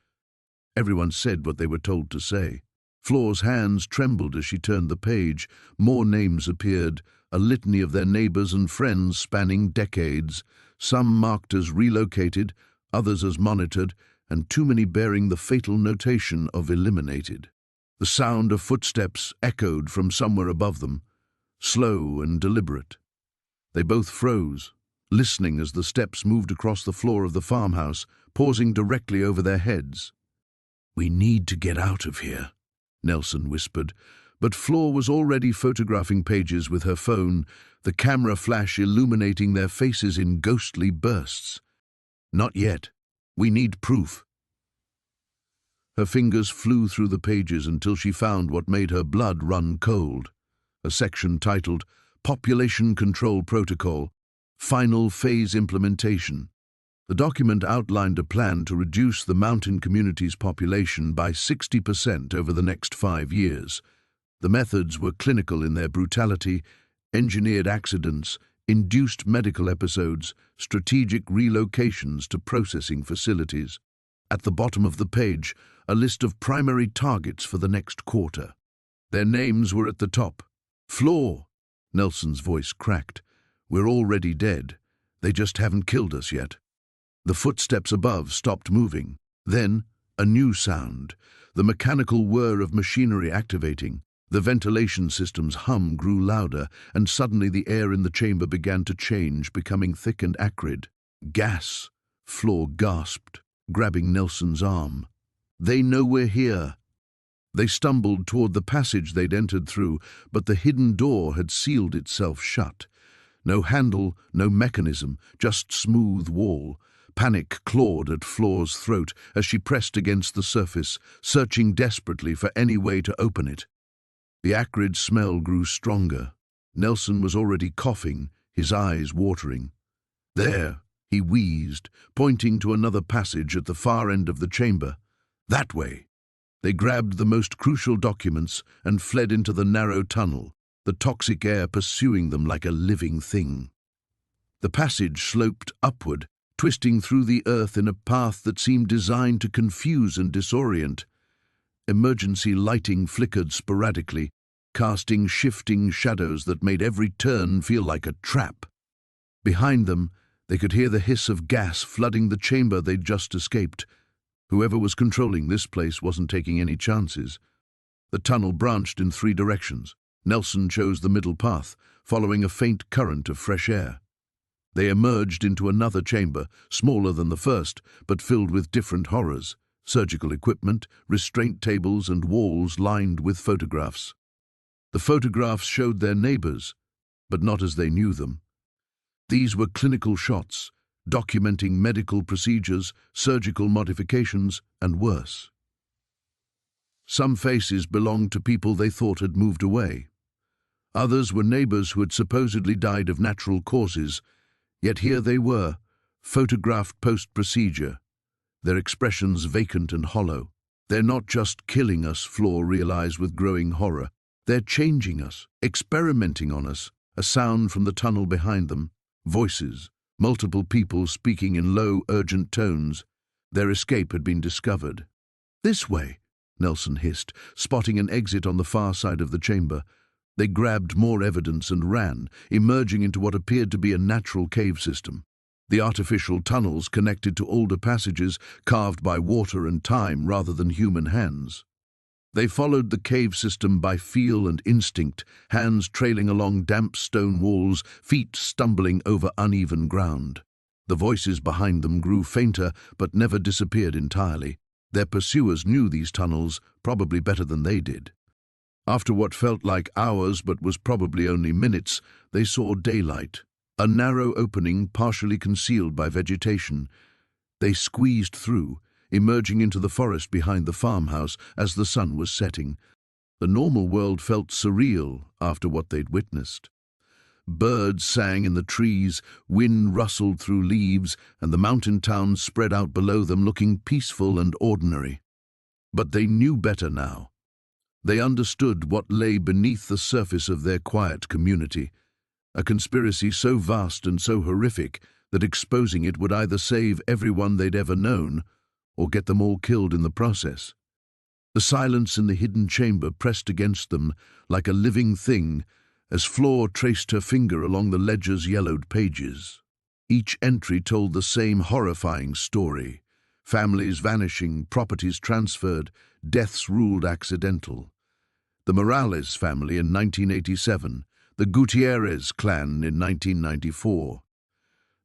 [SPEAKER 1] what they were told to say." Flor's hands trembled as she turned the page. More names appeared, a litany of their neighbors and friends spanning decades, some marked as relocated, others as monitored, and too many bearing the fatal notation of eliminated. The sound of footsteps echoed from somewhere above them, slow and deliberate. They both froze, listening as the steps moved across the floor of the farmhouse, pausing directly over their heads. "We need to get out of here," Nelson whispered, but Flor was already photographing pages with her phone, the camera flash illuminating their faces in ghostly bursts. "Not yet. We need proof." Her fingers flew through the pages until she found what made her blood run cold. A section titled Population Control Protocol, Final Phase Implementation. The document outlined a plan to reduce the mountain community's population by 60% over the next 5 years. The methods were clinical in their brutality: engineered accidents, induced medical episodes, strategic relocations to processing facilities. At the bottom of the page, a list of primary targets for the next quarter. Their names were at the top. "Flor," Nelson's voice cracked. "We're already dead. They just haven't killed us yet." The footsteps above stopped moving. Then, a new sound, the mechanical whir of machinery activating. The ventilation system's hum grew louder, and suddenly the air in the chamber began to change, becoming thick and acrid. "Gas," Flor gasped, grabbing Nelson's arm. "They know we're here." They stumbled toward the passage they'd entered through, but the hidden door had sealed itself shut. No handle, no mechanism, just smooth wall. Panic clawed at Flor's throat as she pressed against the surface, searching desperately for any way to open it. The acrid smell grew stronger. Nelson was already coughing, his eyes watering. "There," he wheezed, pointing to another passage at the far end of the chamber. "That way." They grabbed the most crucial documents and fled into the narrow tunnel, the toxic air pursuing them like a living thing. The passage sloped upward, twisting through the earth in a path that seemed designed to confuse and disorient. Emergency lighting flickered sporadically, casting shifting shadows that made every turn feel like a trap. Behind them, they could hear the hiss of gas flooding the chamber they'd just escaped. Whoever was controlling this place wasn't taking any chances. The tunnel branched in 3 directions. Nelson chose the middle path, following a faint current of fresh air. They emerged into another chamber, smaller than the first, but filled with different horrors: surgical equipment, restraint tables, and walls lined with photographs. The photographs showed their neighbors, but not as they knew them. These were clinical shots, documenting medical procedures, surgical modifications, and worse. Some faces belonged to people they thought had moved away. Others were neighbors who had supposedly died of natural causes, yet here they were, photographed post-procedure, their expressions vacant and hollow. They're not just killing us, Flor realized with growing horror. They're changing us, experimenting on us. A sound from the tunnel behind them. Voices, multiple people speaking in low, urgent tones. Their escape had been discovered. "This way," Nelson hissed, spotting an exit on the far side of the chamber. They grabbed more evidence and ran, emerging into what appeared to be a natural cave system. The artificial tunnels connected to older passages carved by water and time rather than human hands. They followed the cave system by feel and instinct, hands trailing along damp stone walls, feet stumbling over uneven ground. The voices behind them grew fainter but never disappeared entirely. Their pursuers knew these tunnels probably better than they did. After what felt like hours but was probably only minutes, they saw daylight, a narrow opening partially concealed by vegetation. They squeezed through, emerging into the forest behind the farmhouse as the sun was setting. The normal world felt surreal after what they'd witnessed. Birds sang in the trees, wind rustled through leaves, and the mountain towns spread out below them looking peaceful and ordinary. But they knew better now. They understood what lay beneath the surface of their quiet community, a conspiracy so vast and so horrific that exposing it would either save everyone they'd ever known or get them all killed in the process. The silence in the hidden chamber pressed against them like a living thing as Flor traced her finger along the ledger's yellowed pages. Each entry told the same horrifying story. Families vanishing, properties transferred, deaths ruled accidental. The Morales family in 1987, the Gutierrez clan in 1994,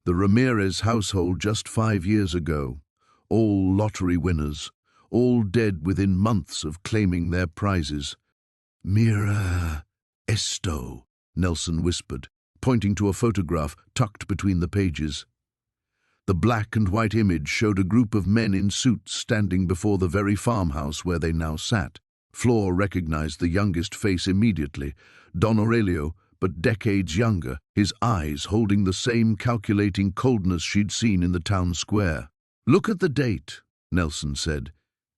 [SPEAKER 1] the Ramirez household just 5 years ago, all lottery winners, all dead within months of claiming their prizes. "Mira esto," Nelson whispered, pointing to a photograph tucked between the pages. The black and white image showed a group of men in suits standing before the very farmhouse where they now sat. Flor recognized the youngest face immediately, Don Aurelio, but decades younger, his eyes holding the same calculating coldness she'd seen in the town square. "Look at the date," Nelson said,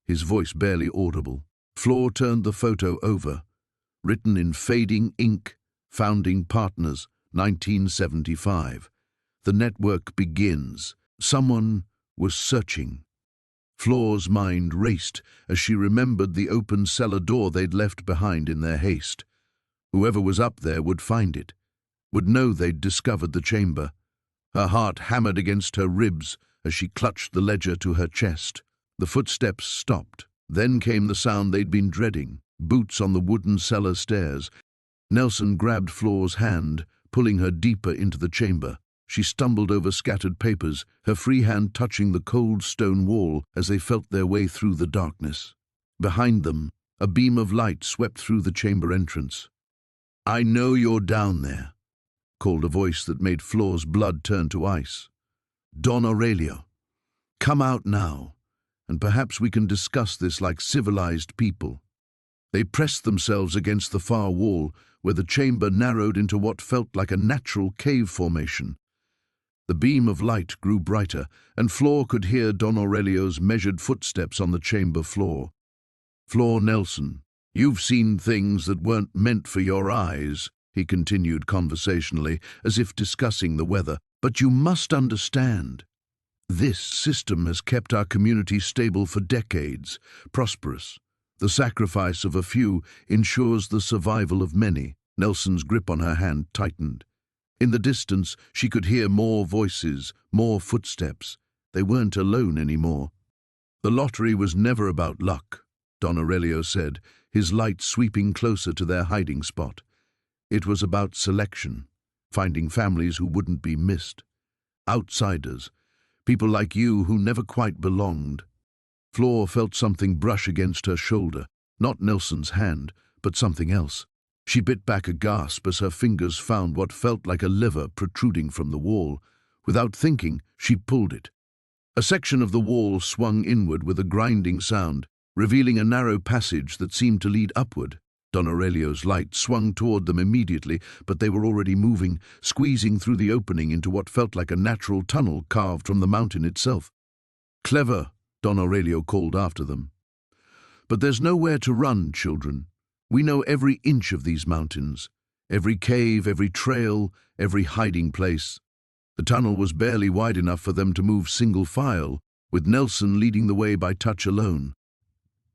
[SPEAKER 1] his voice barely audible. Flor turned the photo over. Written in fading ink, "Founding Partners, 1975. The network begins." Someone was searching. Flor's mind raced as she remembered the open cellar door they'd left behind in their haste. Whoever was up there would find it, would know they'd discovered the chamber. Her heart hammered against her ribs as she clutched the ledger to her chest. The footsteps stopped. Then came the sound they'd been dreading, boots on the wooden cellar stairs. Nelson grabbed Flor's hand, pulling her deeper into the chamber. She stumbled over scattered papers, her free hand touching the cold stone wall as they felt their way through the darkness. Behind them, a beam of light swept through the chamber entrance. "I know you're down there," called a voice that made Flor's blood turn to ice. "Don Aurelio, come out now, and perhaps we can discuss this like civilized people." They pressed themselves against the far wall, where the chamber narrowed into what felt like a natural cave formation. The beam of light grew brighter, and Flor could hear Don Aurelio's measured footsteps on the chamber floor. "Flor Nelson, you've seen things that weren't meant for your eyes," he continued conversationally, as if discussing the weather. "But you must understand. This system has kept our community stable for decades, prosperous. The sacrifice of a few ensures the survival of many." Nelson's grip on her hand tightened. In the distance, she could hear more voices, more footsteps. They weren't alone anymore. "The lottery was never about luck," Don Aurelio said, his light sweeping closer to their hiding spot. "It was about selection, finding families who wouldn't be missed. Outsiders, people like you who never quite belonged." Flor felt something brush against her shoulder, not Nelson's hand, but something else. She bit back a gasp as her fingers found what felt like a lever protruding from the wall. Without thinking, she pulled it. A section of the wall swung inward with a grinding sound, revealing a narrow passage that seemed to lead upward. Don Aurelio's light swung toward them immediately, but they were already moving, squeezing through the opening into what felt like a natural tunnel carved from the mountain itself. "Clever," Don Aurelio called after them. "But there's nowhere to run, children. We know every inch of these mountains, every cave, every trail, every hiding place." The tunnel was barely wide enough for them to move single file, with Nelson leading the way by touch alone.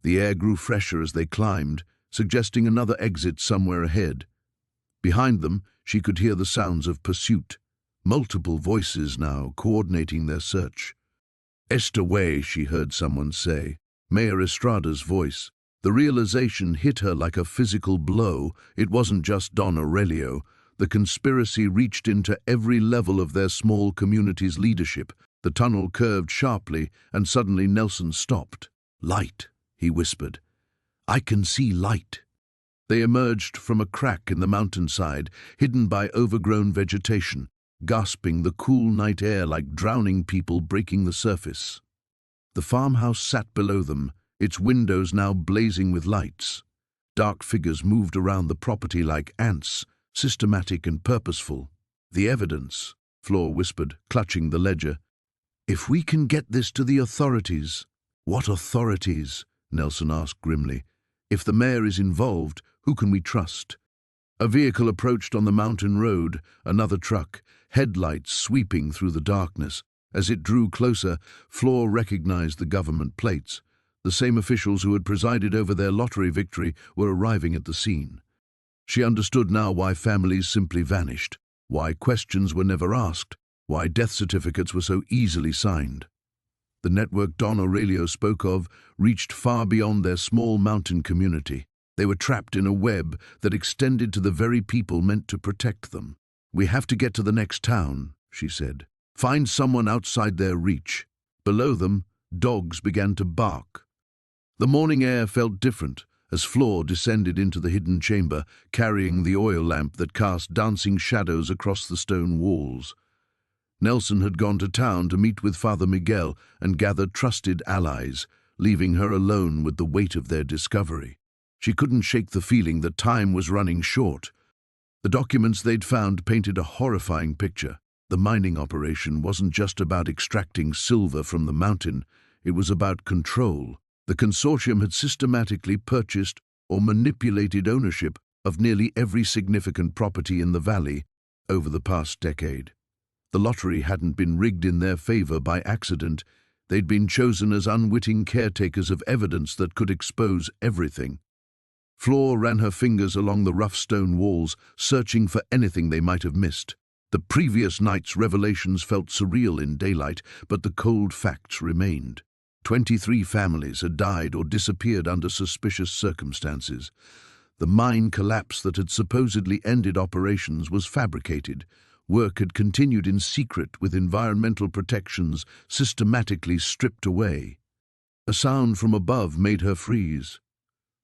[SPEAKER 1] The air grew fresher as they climbed, suggesting another exit somewhere ahead. Behind them, she could hear the sounds of pursuit, multiple voices now coordinating their search. "Este way," she heard someone say, Mayor Estrada's voice. The realization hit her like a physical blow. It wasn't just Don Aurelio. The conspiracy reached into every level of their small community's leadership. The tunnel curved sharply, and suddenly Nelson stopped. "Light," he whispered. "I can see light." They emerged from a crack in the mountainside, hidden by overgrown vegetation, gasping the cool night air like drowning people breaking the surface. The farmhouse sat below them, its windows now blazing with lights. Dark figures moved around the property like ants, systematic and purposeful. "The evidence," Fleur whispered, clutching the ledger. "If we can get this to the authorities." "What authorities?" Nelson asked grimly. "If the mayor is involved, who can we trust?" A vehicle approached on the mountain road, another truck, headlights sweeping through the darkness. As it drew closer, Fleur recognized the government plates. The same officials who had presided over their lottery victory were arriving at the scene. She understood now why families simply vanished, why questions were never asked, why death certificates were so easily signed. The network Don Aurelio spoke of reached far beyond their small mountain community. They were trapped in a web that extended to the very people meant to protect them. "We have to get to the next town," she said. "Find someone outside their reach." Below them, dogs began to bark. The morning air felt different as Fleur descended into the hidden chamber, carrying the oil lamp that cast dancing shadows across the stone walls. Nelson had gone to town to meet with Father Miguel and gather trusted allies, leaving her alone with the weight of their discovery. She couldn't shake the feeling that time was running short. The documents they'd found painted a horrifying picture. The mining operation wasn't just about extracting silver from the mountain, it was about control. The consortium had systematically purchased or manipulated ownership of nearly every significant property in the valley over the past decade. The lottery hadn't been rigged in their favor by accident. They'd been chosen as unwitting caretakers of evidence that could expose everything. Fleur ran her fingers along the rough stone walls, searching for anything they might have missed. The previous night's revelations felt surreal in daylight, but the cold facts remained. 23 families had died or disappeared under suspicious circumstances. The mine collapse that had supposedly ended operations was fabricated. Work had continued in secret with environmental protections systematically stripped away. A sound from above made her freeze.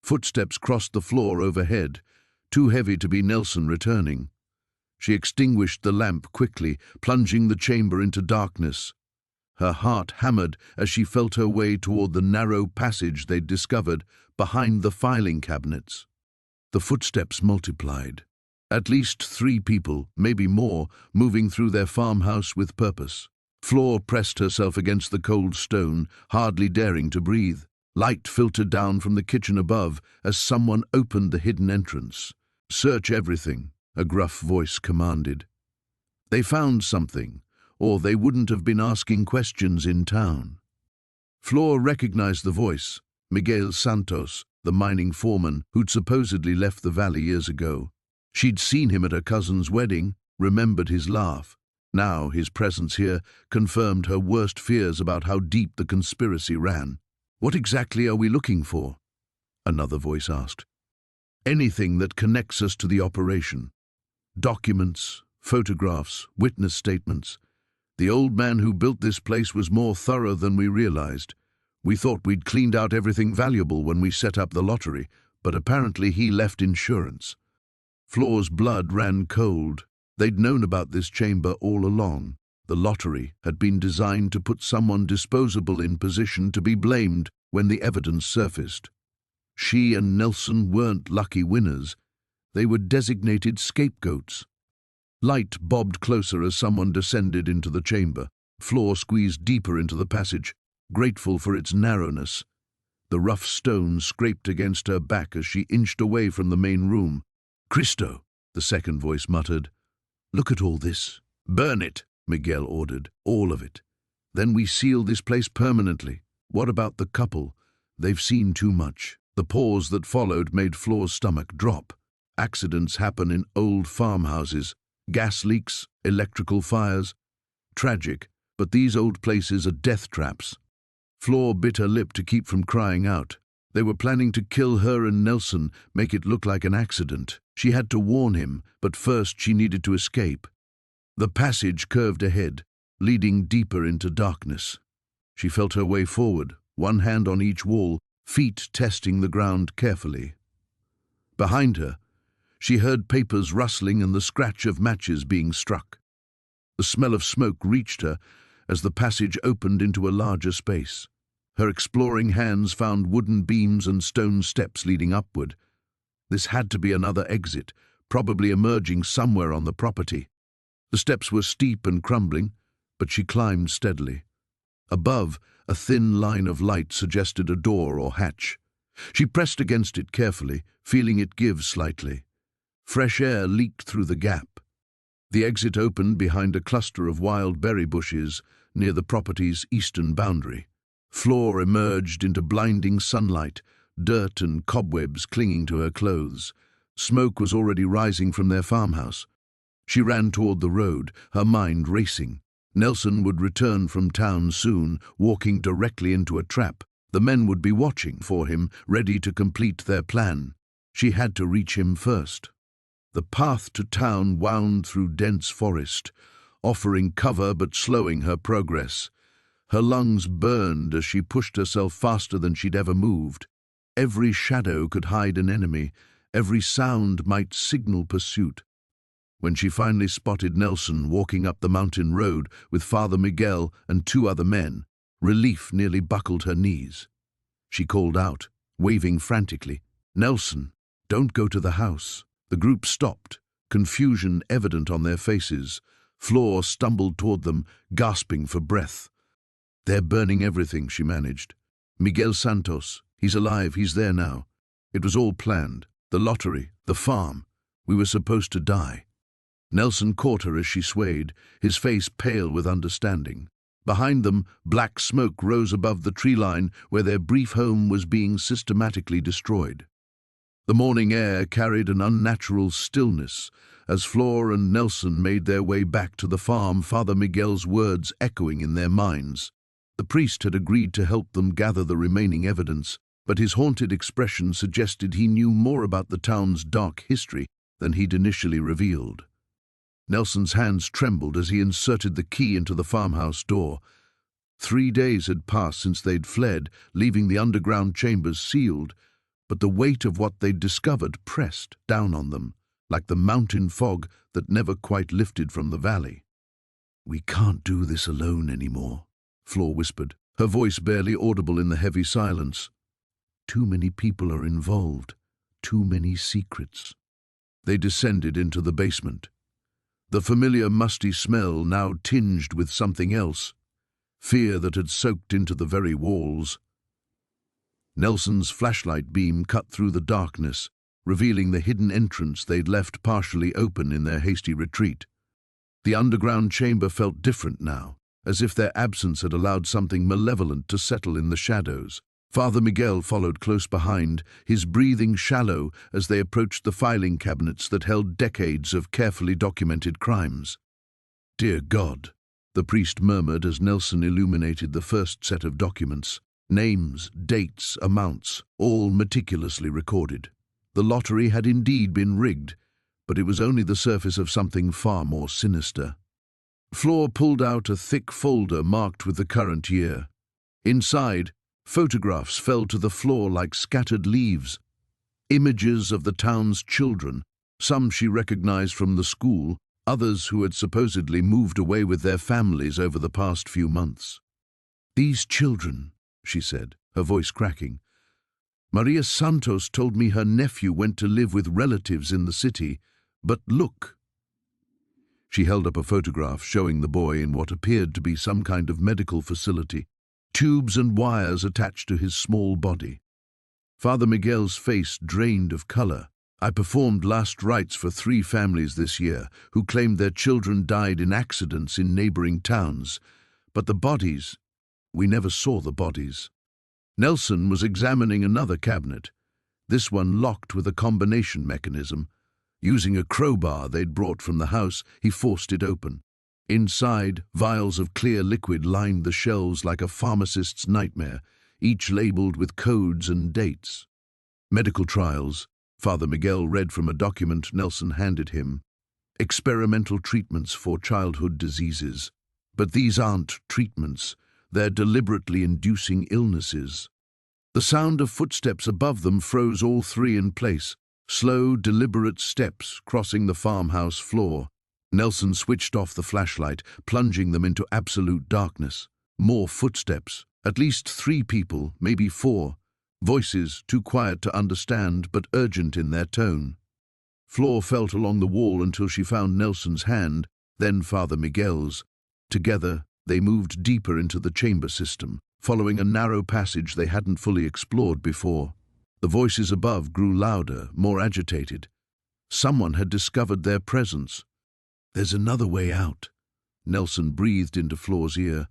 [SPEAKER 1] Footsteps crossed the floor overhead, too heavy to be Nelson returning. She extinguished the lamp quickly, plunging the chamber into darkness. Her heart hammered as she felt her way toward the narrow passage they'd discovered behind the filing cabinets. The footsteps multiplied. At least 3 people, maybe more, moving through their farmhouse with purpose. Fleur pressed herself against the cold stone, hardly daring to breathe. Light filtered down from the kitchen above as someone opened the hidden entrance. "Search everything," a gruff voice commanded. They found something, or they wouldn't have been asking questions in town. Fleur recognized the voice, Miguel Santos, the mining foreman who'd supposedly left the valley years ago. She'd seen him at her cousin's wedding, remembered his laugh. Now his presence here confirmed her worst fears about how deep the conspiracy ran. "What exactly are we looking for?" another voice asked. "Anything that connects us to the operation. Documents, photographs, witness statements. The old man who built this place was more thorough than we realized. We thought we'd cleaned out everything valuable when we set up the lottery, but apparently he left insurance." Fleur's blood ran cold. They'd known about this chamber all along. The lottery had been designed to put someone disposable in position to be blamed when the evidence surfaced. She and Nelson weren't lucky winners. They were designated scapegoats. Light bobbed closer as someone descended into the chamber. Floor squeezed deeper into the passage, grateful for its narrowness. The rough stone scraped against her back as she inched away from the main room. "Cristo," the second voice muttered. "Look at all this." "Burn it," Miguel ordered. "All of it. Then we seal this place permanently. What about the couple? They've seen too much." The pause that followed made Floor's stomach drop. Accidents happen in old farmhouses. Gas leaks, electrical fires. Tragic, but these old places are death traps. Floor bit her lip to keep from crying out. They were planning to kill her and Nelson, make it look like an accident. She had to warn him, but first she needed to escape. The passage curved ahead, leading deeper into darkness. She felt her way forward, one hand on each wall, feet testing the ground carefully. Behind her, she heard papers rustling and the scratch of matches being struck. The smell of smoke reached her as the passage opened into a larger space. Her exploring hands found wooden beams and stone steps leading upward. This had to be another exit, probably emerging somewhere on the property. The steps were steep and crumbling, but she climbed steadily. Above, a thin line of light suggested a door or hatch. She pressed against it carefully, feeling it give slightly. Fresh air leaked through the gap. The exit opened behind a cluster of wild berry bushes near the property's eastern boundary. Floor emerged into blinding sunlight, dirt and cobwebs clinging to her clothes. Smoke was already rising from their farmhouse. She ran toward the road, her mind racing. Nelson would return from town soon, walking directly into a trap. The men would be watching for him, ready to complete their plan. She had to reach him first. The path to town wound through dense forest, offering cover but slowing her progress. Her lungs burned as she pushed herself faster than she'd ever moved. Every shadow could hide an enemy, every sound might signal pursuit. When she finally spotted Nelson walking up the mountain road with Father Miguel and two other men, relief nearly buckled her knees. She called out, waving frantically, "Nelson, don't go to the house." The group stopped, confusion evident on their faces. Floor stumbled toward them, gasping for breath. "They're burning everything," she managed. "Miguel Santos, he's alive, he's there now. It was all planned. The lottery, the farm. We were supposed to die." Nelson caught her as she swayed, his face pale with understanding. Behind them, black smoke rose above the tree line where their brief home was being systematically destroyed. The morning air carried an unnatural stillness. As Floor and Nelson made their way back to the farm, Father Miguel's words echoing in their minds. The priest had agreed to help them gather the remaining evidence, but his haunted expression suggested he knew more about the town's dark history than he'd initially revealed. Nelson's hands trembled as he inserted the key into the farmhouse door. 3 days had passed since they'd fled, leaving the underground chambers sealed, but the weight of what they'd discovered pressed down on them, like the mountain fog that never quite lifted from the valley. "We can't do this alone anymore," Floor whispered, her voice barely audible in the heavy silence. "Too many people are involved, too many secrets." They descended into the basement. The familiar musty smell now tinged with something else, fear that had soaked into the very walls. Nelson's flashlight beam cut through the darkness, revealing the hidden entrance they'd left partially open in their hasty retreat. The underground chamber felt different now, as if their absence had allowed something malevolent to settle in the shadows. Father Miguel followed close behind, his breathing shallow as they approached the filing cabinets that held decades of carefully documented crimes. "Dear God," the priest murmured as Nelson illuminated the first set of documents. Names, dates, amounts, all meticulously recorded. The lottery had indeed been rigged, but it was only the surface of something far more sinister. Floor pulled out a thick folder marked with the current year. Inside, photographs fell to the floor like scattered leaves. Images of the town's children, some she recognized from the school, others who had supposedly moved away with their families over the past few months. "These children," she said, her voice cracking. "Maria Santos told me her nephew went to live with relatives in the city, but look." She held up a photograph showing the boy in what appeared to be some kind of medical facility, tubes and wires attached to his small body. Father Miguel's face drained of color. "I performed last rites for 3 families this year who claimed their children died in accidents in neighboring towns. But the bodies, we never saw the bodies." Nelson was examining another cabinet, this one locked with a combination mechanism. Using a crowbar they'd brought from the house, he forced it open. Inside, vials of clear liquid lined the shelves like a pharmacist's nightmare, each labeled with codes and dates. "Medical trials," Father Miguel read from a document Nelson handed him. "Experimental treatments for childhood diseases. But these aren't treatments. They're deliberately inducing illnesses." The sound of footsteps above them froze all 3 in place. Slow, deliberate steps crossing the farmhouse floor. Nelson switched off the flashlight, plunging them into absolute darkness. More footsteps. At least 3 people, maybe 4. Voices too quiet to understand, but urgent in their tone. Flor felt along the wall until she found Nelson's hand, then Father Miguel's. Together, they moved deeper into the chamber system, following a narrow passage they hadn't fully explored before. The voices above grew louder, more agitated. Someone had discovered their presence. "There's another way out," Nelson breathed into Flor's ear.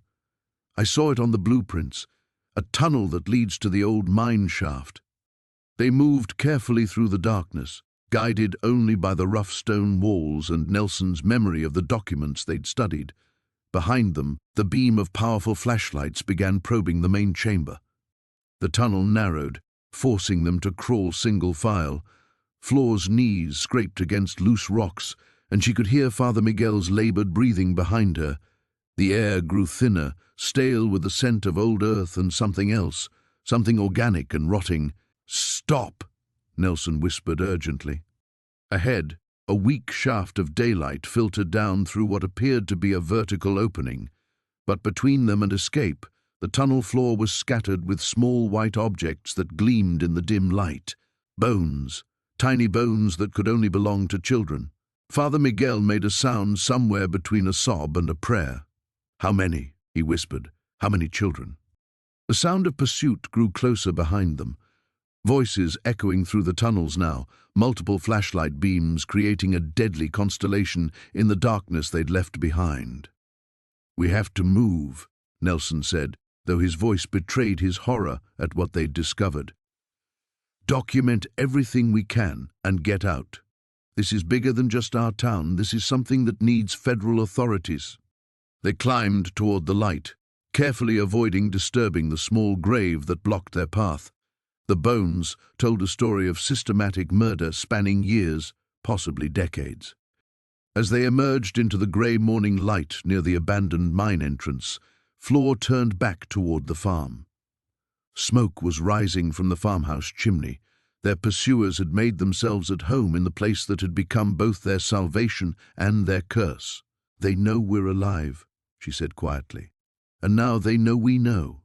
[SPEAKER 1] "I saw it on the blueprints, a tunnel that leads to the old mine shaft." They moved carefully through the darkness, guided only by the rough stone walls and Nelson's memory of the documents they'd studied. Behind them, the beam of powerful flashlights began probing the main chamber. The tunnel narrowed, forcing them to crawl single file. Flor's knees scraped against loose rocks, and she could hear Father Miguel's labored breathing behind her. The air grew thinner, stale with the scent of old earth and something else, something organic and rotting. "Stop!" Nelson whispered urgently. Ahead, a weak shaft of daylight filtered down through what appeared to be a vertical opening, but between them and escape, the tunnel floor was scattered with small white objects that gleamed in the dim light. Bones, tiny bones that could only belong to children. Father Miguel made a sound somewhere between a sob and a prayer. "How many?" he whispered. "How many children?" The sound of pursuit grew closer behind them. Voices echoing through the tunnels now, multiple flashlight beams creating a deadly constellation in the darkness they'd left behind. "We have to move," Nelson said, though his voice betrayed his horror at what they'd discovered. "Document everything we can and get out. This is bigger than just our town. This is something that needs federal authorities." They climbed toward the light, carefully avoiding disturbing the small grave that blocked their path. The bones told a story of systematic murder spanning years, possibly decades. As they emerged into the grey morning light near the abandoned mine entrance, Flor turned back toward the farm. Smoke was rising from the farmhouse chimney. Their pursuers had made themselves at home in the place that had become both their salvation and their curse. "They know we're alive," she said quietly. "And now they know we know."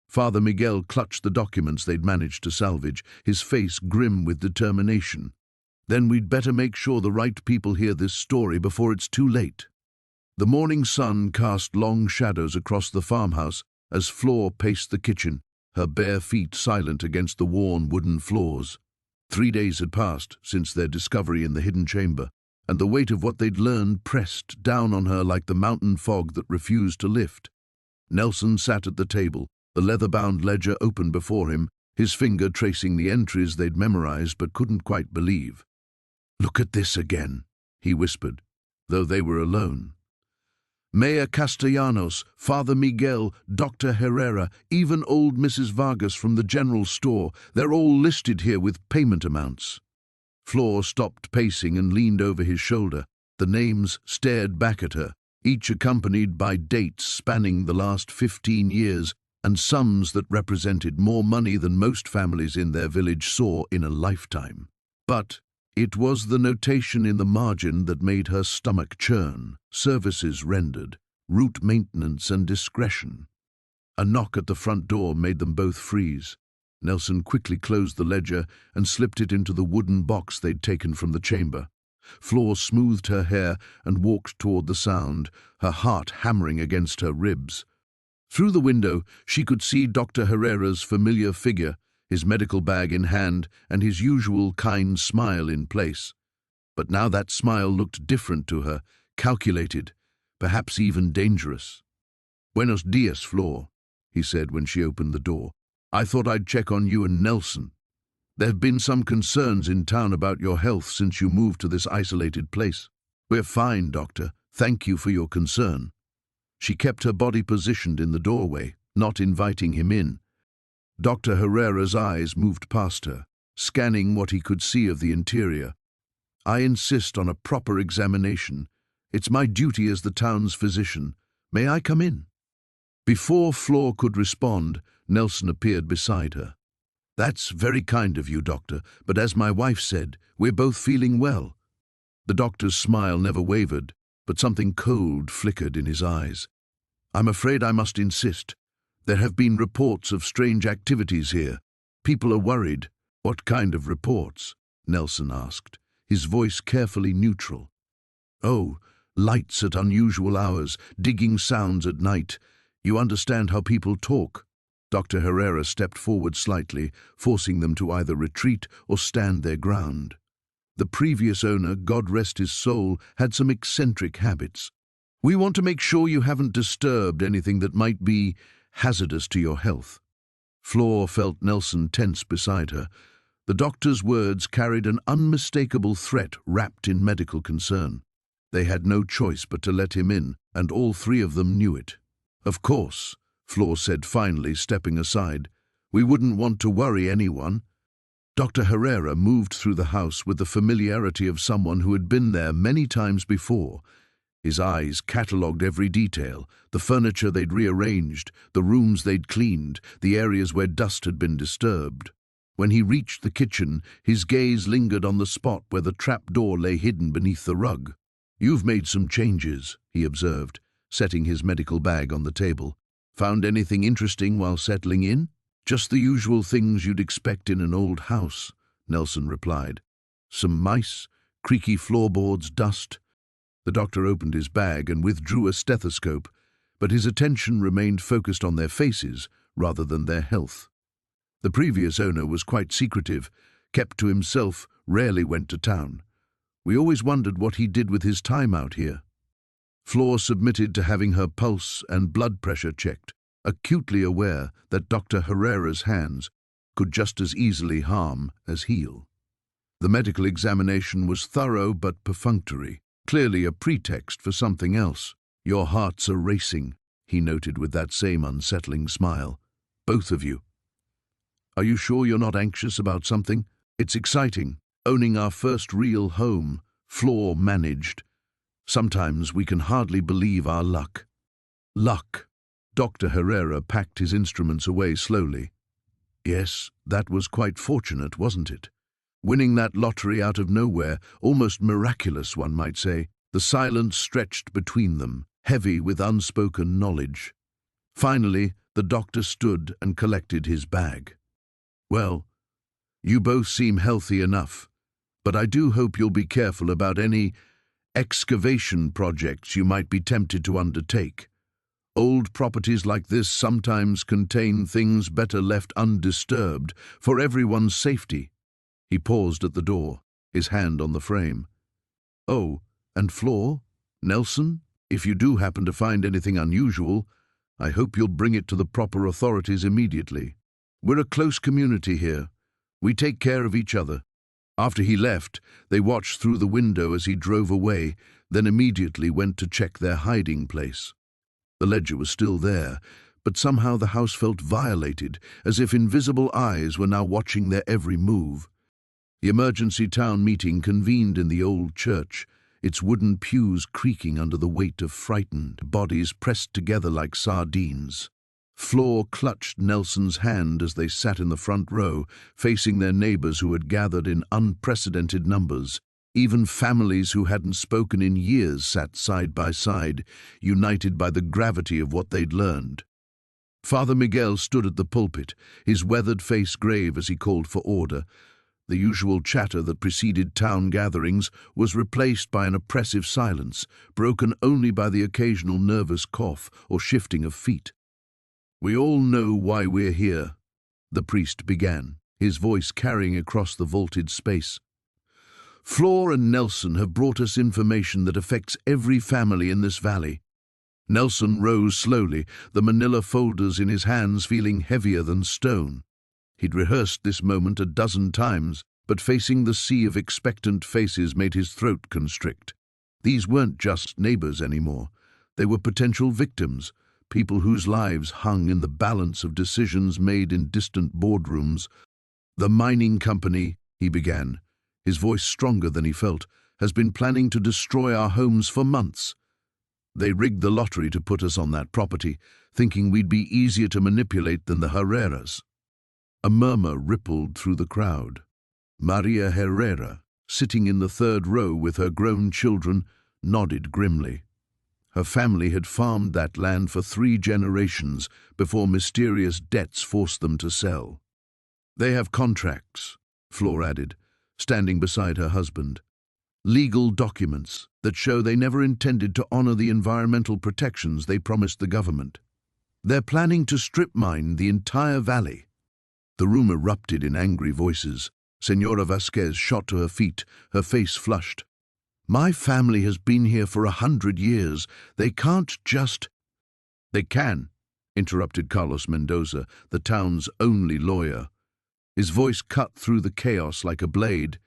[SPEAKER 1] Father Miguel clutched the documents they'd managed to salvage, his face grim with determination. "Then we'd better make sure the right people hear this story before it's too late." The morning sun cast long shadows across the farmhouse as Flor paced the kitchen, her bare feet silent against the worn wooden floors. 3 days had passed since their discovery in the hidden chamber, and the weight of what they'd learned pressed down on her like the mountain fog that refused to lift. Nelson sat at the table, the leather-bound ledger open before him, his finger tracing the entries they'd memorized but couldn't quite believe. "Look at this again," he whispered, though they were alone. "Mayor Castellanos, Father Miguel, Dr. Herrera, even old Mrs. Vargas from the general store, they're all listed here with payment amounts." Flor stopped pacing and leaned over his shoulder. The names stared back at her, each accompanied by dates spanning the last 15 years and sums that represented more money than most families in their village saw in a lifetime. But It was the notation in the margin that made her stomach churn. Services rendered, route maintenance and discretion. A knock at the front door made them both freeze. Nelson quickly closed the ledger and slipped it into the wooden box they'd taken from the chamber. Flor smoothed her hair and walked toward the sound, her heart hammering against her ribs. Through the window, she could see Dr. Herrera's familiar figure, his medical bag in hand and his usual kind smile in place. But now that smile looked different to her, calculated, perhaps even dangerous. "Buenos dias, Flor," he said when she opened the door. "I thought I'd check on you and Nelson. There have been some concerns in town about your health since you moved to this isolated place." "We're fine, Doctor. Thank you for your concern." She kept her body positioned in the doorway, not inviting him in. Dr. Herrera's eyes moved past her, scanning what he could see of the interior. "I insist on a proper examination. It's my duty as the town's physician. May I come in?" Before Flor could respond, Nelson appeared beside her. "That's very kind of you, Doctor, but as my wife said, we're both feeling well." The doctor's smile never wavered, but something cold flickered in his eyes. "I'm afraid I must insist. There have been reports of strange activities here. People are worried." "What kind of reports?" Nelson asked, his voice carefully neutral. "Oh, lights at unusual hours, digging sounds at night. You understand how people talk." Dr. Herrera stepped forward slightly, forcing them to either retreat or stand their ground. The previous owner, God rest his soul, had some eccentric habits. "We want to make sure you haven't disturbed anything that might be hazardous to your health." Flor felt Nelson tense beside her. The doctor's words carried an unmistakable threat wrapped in medical concern. They had no choice but to let him in, and all three of them knew it. "Of course," Flor said finally, stepping aside. "We wouldn't want to worry anyone." Dr. Herrera moved through the house with the familiarity of someone who had been there many times before. His eyes catalogued every detail, the furniture they'd rearranged, the rooms they'd cleaned, the areas where dust had been disturbed. When he reached the kitchen, his gaze lingered on the spot where the trap-door lay hidden beneath the rug. "You've made some changes," he observed, setting his medical bag on the table. "Found anything interesting while settling in?" "Just the usual things you'd expect in an old house," Nelson replied. "Some mice, creaky floorboards, dust." The doctor opened his bag and withdrew a stethoscope, but his attention remained focused on their faces rather than their health. The previous owner was quite secretive, kept to himself, rarely went to town. "We always wondered what he did with his time out here." Flor submitted to having her pulse and blood pressure checked, acutely aware that Dr. Herrera's hands could just as easily harm as heal. The medical examination was thorough but perfunctory, clearly a pretext for something else. "Your hearts are racing," he noted with that same unsettling smile. "Both of you. Are you sure you're not anxious about something?" "It's exciting, owning our first real home," Flor managed. "Sometimes we can hardly believe our luck." "Luck." Dr. Herrera packed his instruments away slowly. "Yes, that was quite fortunate, wasn't it? Winning that lottery out of nowhere, almost miraculous, one might say." The silence stretched between them, heavy with unspoken knowledge. Finally, the doctor stood and collected his bag. "Well, you both seem healthy enough, but I do hope you'll be careful about any excavation projects you might be tempted to undertake. Old properties like this sometimes contain things better left undisturbed for everyone's safety." He paused at the door, his hand on the frame. "Oh, and Flor, Nelson, if you do happen to find anything unusual, I hope you'll bring it to the proper authorities immediately. We're a close community here. We take care of each other." After he left, they watched through the window as he drove away, then immediately went to check their hiding place. The ledger was still there, but somehow the house felt violated, as if invisible eyes were now watching their every move. The emergency town meeting convened in the old church, its wooden pews creaking under the weight of frightened bodies pressed together like sardines. Flor clutched Nelson's hand as they sat in the front row, facing their neighbors who had gathered in unprecedented numbers. Even families who hadn't spoken in years sat side by side, united by the gravity of what they'd learned. Father Miguel stood at the pulpit, his weathered face grave as he called for order. The usual chatter that preceded town gatherings was replaced by an oppressive silence, broken only by the occasional nervous cough or shifting of feet. "We all know why we're here," the priest began, his voice carrying across the vaulted space. "Flor and Nelson have brought us information that affects every family in this valley." Nelson rose slowly, the manila folders in his hands feeling heavier than stone. He'd rehearsed this moment a dozen times, but facing the sea of expectant faces made his throat constrict. These weren't just neighbors anymore. They were potential victims, people whose lives hung in the balance of decisions made in distant boardrooms. "The mining company," he began, his voice stronger than he felt, "has been planning to destroy our homes for months. They rigged the lottery to put us on that property, thinking we'd be easier to manipulate than the Herreras." A murmur rippled through the crowd. Maria Herrera, sitting in the third row with her grown children, nodded grimly. Her family had farmed that land for 3 generations before mysterious debts forced them to sell. "They have contracts," Flor added, standing beside her husband. "Legal documents that show they never intended to honor the environmental protections they promised the government. They're planning to strip mine the entire valley." The room erupted in angry voices. Senora Vasquez shot to her feet, her face flushed. "My family has been here for 100 years. They can't just—" "They can," interrupted Carlos Mendoza, the town's only lawyer. His voice cut through the chaos like a blade.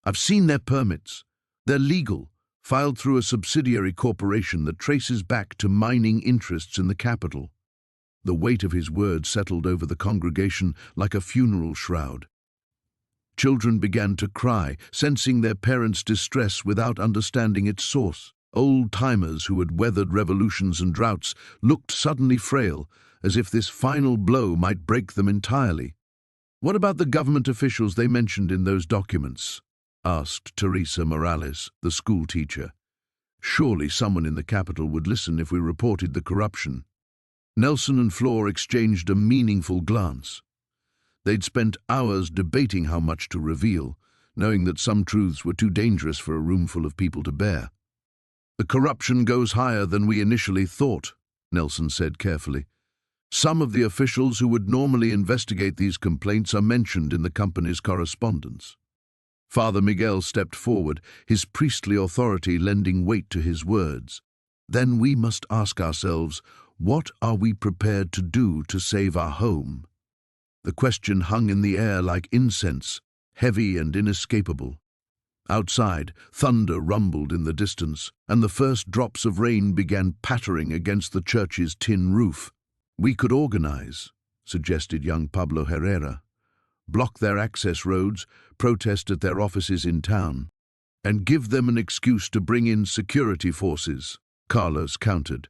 [SPEAKER 1] "I've seen their permits. They're legal, filed through a subsidiary corporation that traces back to mining interests in the capital." The weight of his words settled over the congregation like a funeral shroud. Children began to cry, sensing their parents' distress without understanding its source. Old-timers who had weathered revolutions and droughts looked suddenly frail, as if this final blow might break them entirely. "What about the government officials they mentioned in those documents?" asked Teresa Morales, the school teacher. "Surely someone in the capital would listen if we reported the corruption." Nelson and Flor exchanged a meaningful glance. They'd spent hours debating how much to reveal, knowing that some truths were too dangerous for a room full of people to bear. "The corruption goes higher than we initially thought," Nelson said carefully. "Some of the officials who would normally investigate these complaints are mentioned in the company's correspondence." Father Miguel stepped forward, his priestly authority lending weight to his words. "Then we must ask ourselves, what are we prepared to do to save our home?" The question hung in the air like incense, heavy and inescapable. Outside, thunder rumbled in the distance, and the first drops of rain began pattering against the church's tin roof. "We could organize," suggested young Pablo Herrera. "Block their access roads, protest at their offices in town, and give them an excuse to bring in security forces," Carlos countered.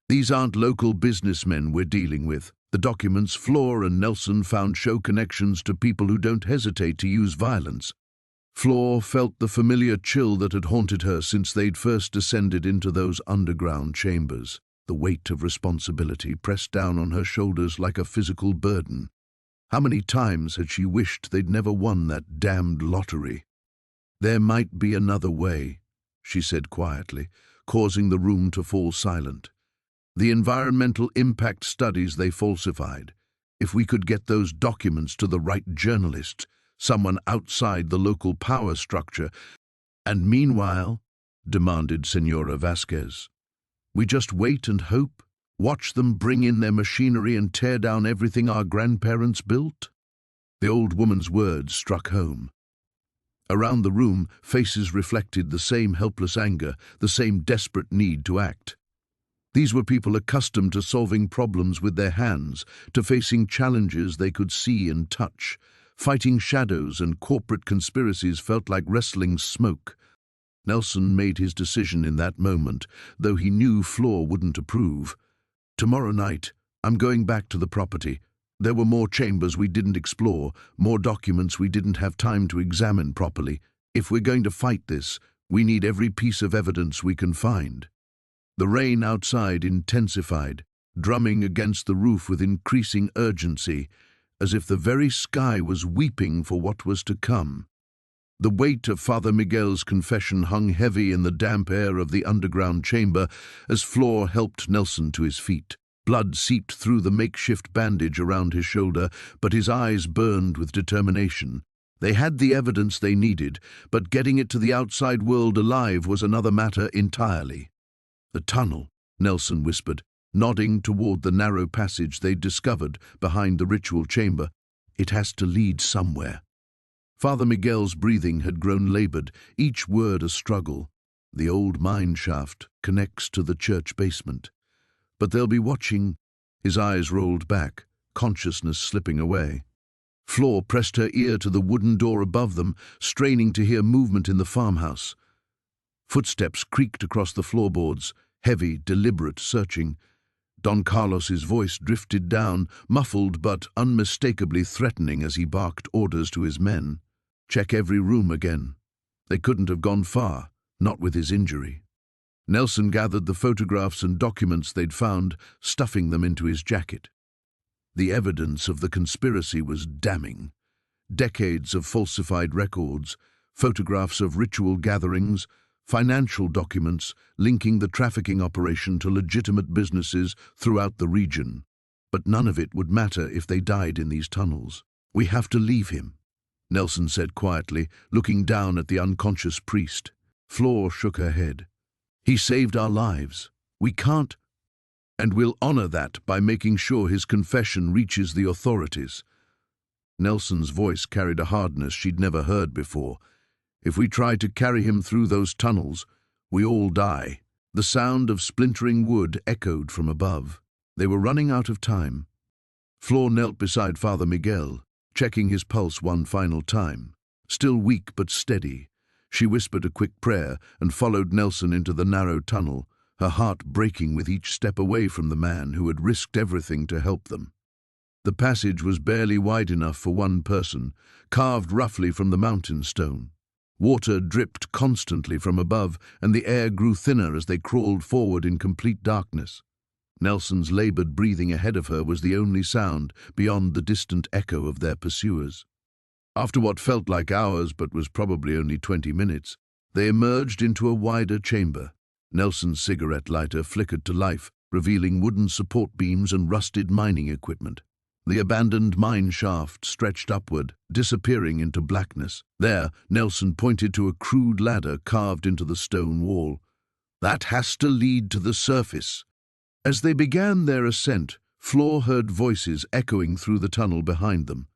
[SPEAKER 1] "These aren't local businessmen we're dealing with. The documents Flor and Nelson found show connections to people who don't hesitate to use violence." Flor felt the familiar chill that had haunted her since they'd first descended into those underground chambers. The weight of responsibility pressed down on her shoulders like a physical burden. How many times had she wished they'd never won that damned lottery? "There might be another way," she said quietly, causing the room to fall silent. "The environmental impact studies they falsified. If we could get those documents to the right journalist, someone outside the local power structure—" "And meanwhile," demanded Senora Vasquez, "we just wait and hope? Watch them bring in their machinery and tear down everything our grandparents built?" The old woman's words struck home. Around the room, faces reflected the same helpless anger, the same desperate need to act. These were people accustomed to solving problems with their hands, to facing challenges they could see and touch. Fighting shadows and corporate conspiracies felt like wrestling smoke. Nelson made his decision in that moment, though he knew Flor wouldn't approve. Tomorrow night, I'm going back to the property. There were more chambers we didn't explore, more documents we didn't have time to examine properly. If we're going to fight this, we need every piece of evidence we can find." The rain outside intensified, drumming against the roof with increasing urgency, as if the very sky was weeping for what was to come. The weight of Father Miguel's confession hung heavy in the damp air of the underground chamber as Flor helped Nelson to his feet. Blood seeped through the makeshift bandage around his shoulder, but his eyes burned with determination. They had the evidence they needed, but getting it to the outside world alive was another matter entirely. "The tunnel," Nelson whispered, nodding toward the narrow passage they'd discovered behind the ritual chamber. "It has to lead somewhere." Father Miguel's breathing had grown labored, each word a struggle. "The old mine shaft connects to the church basement. But they'll be watching." His eyes rolled back, consciousness slipping away. Flor pressed her ear to the wooden door above them, straining to hear movement in the farmhouse. Footsteps creaked across the floorboards, heavy, deliberate searching. Don Carlos's voice drifted down, muffled but unmistakably threatening as he barked orders to his men. "Check every room again." They couldn't have gone far, not with his injury. Nelson gathered the photographs and documents they'd found, stuffing them into his jacket. The evidence of the conspiracy was damning. Decades of falsified records, photographs of ritual gatherings, financial documents linking the trafficking operation to legitimate businesses throughout the region. But none of it would matter if they died in these tunnels. "We have to leave him," Nelson said quietly, looking down at the unconscious priest. Flor shook her head. "He saved our lives. We can't, and we'll honor that by making sure his confession reaches the authorities." Nelson's voice carried a hardness she'd never heard before. "If we try to carry him through those tunnels, we all die." The sound of splintering wood echoed from above. They were running out of time. Flor knelt beside Father Miguel, checking his pulse one final time. Still weak but steady, she whispered a quick prayer and followed Nelson into the narrow tunnel, her heart breaking with each step away from the man who had risked everything to help them. The passage was barely wide enough for one person, carved roughly from the mountain stone. Water dripped constantly from above, and the air grew thinner as they crawled forward in complete darkness. Nelson's labored breathing ahead of her was the only sound beyond the distant echo of their pursuers. After what felt like hours but was probably only 20 minutes, they emerged into a wider chamber. Nelson's cigarette lighter flickered to life, revealing wooden support beams and rusted mining equipment. The abandoned mine shaft stretched upward, disappearing into blackness. There, Nelson pointed to a crude ladder carved into the stone wall. "That has to lead to the surface." As they began their ascent, Flor heard voices echoing through the tunnel behind them.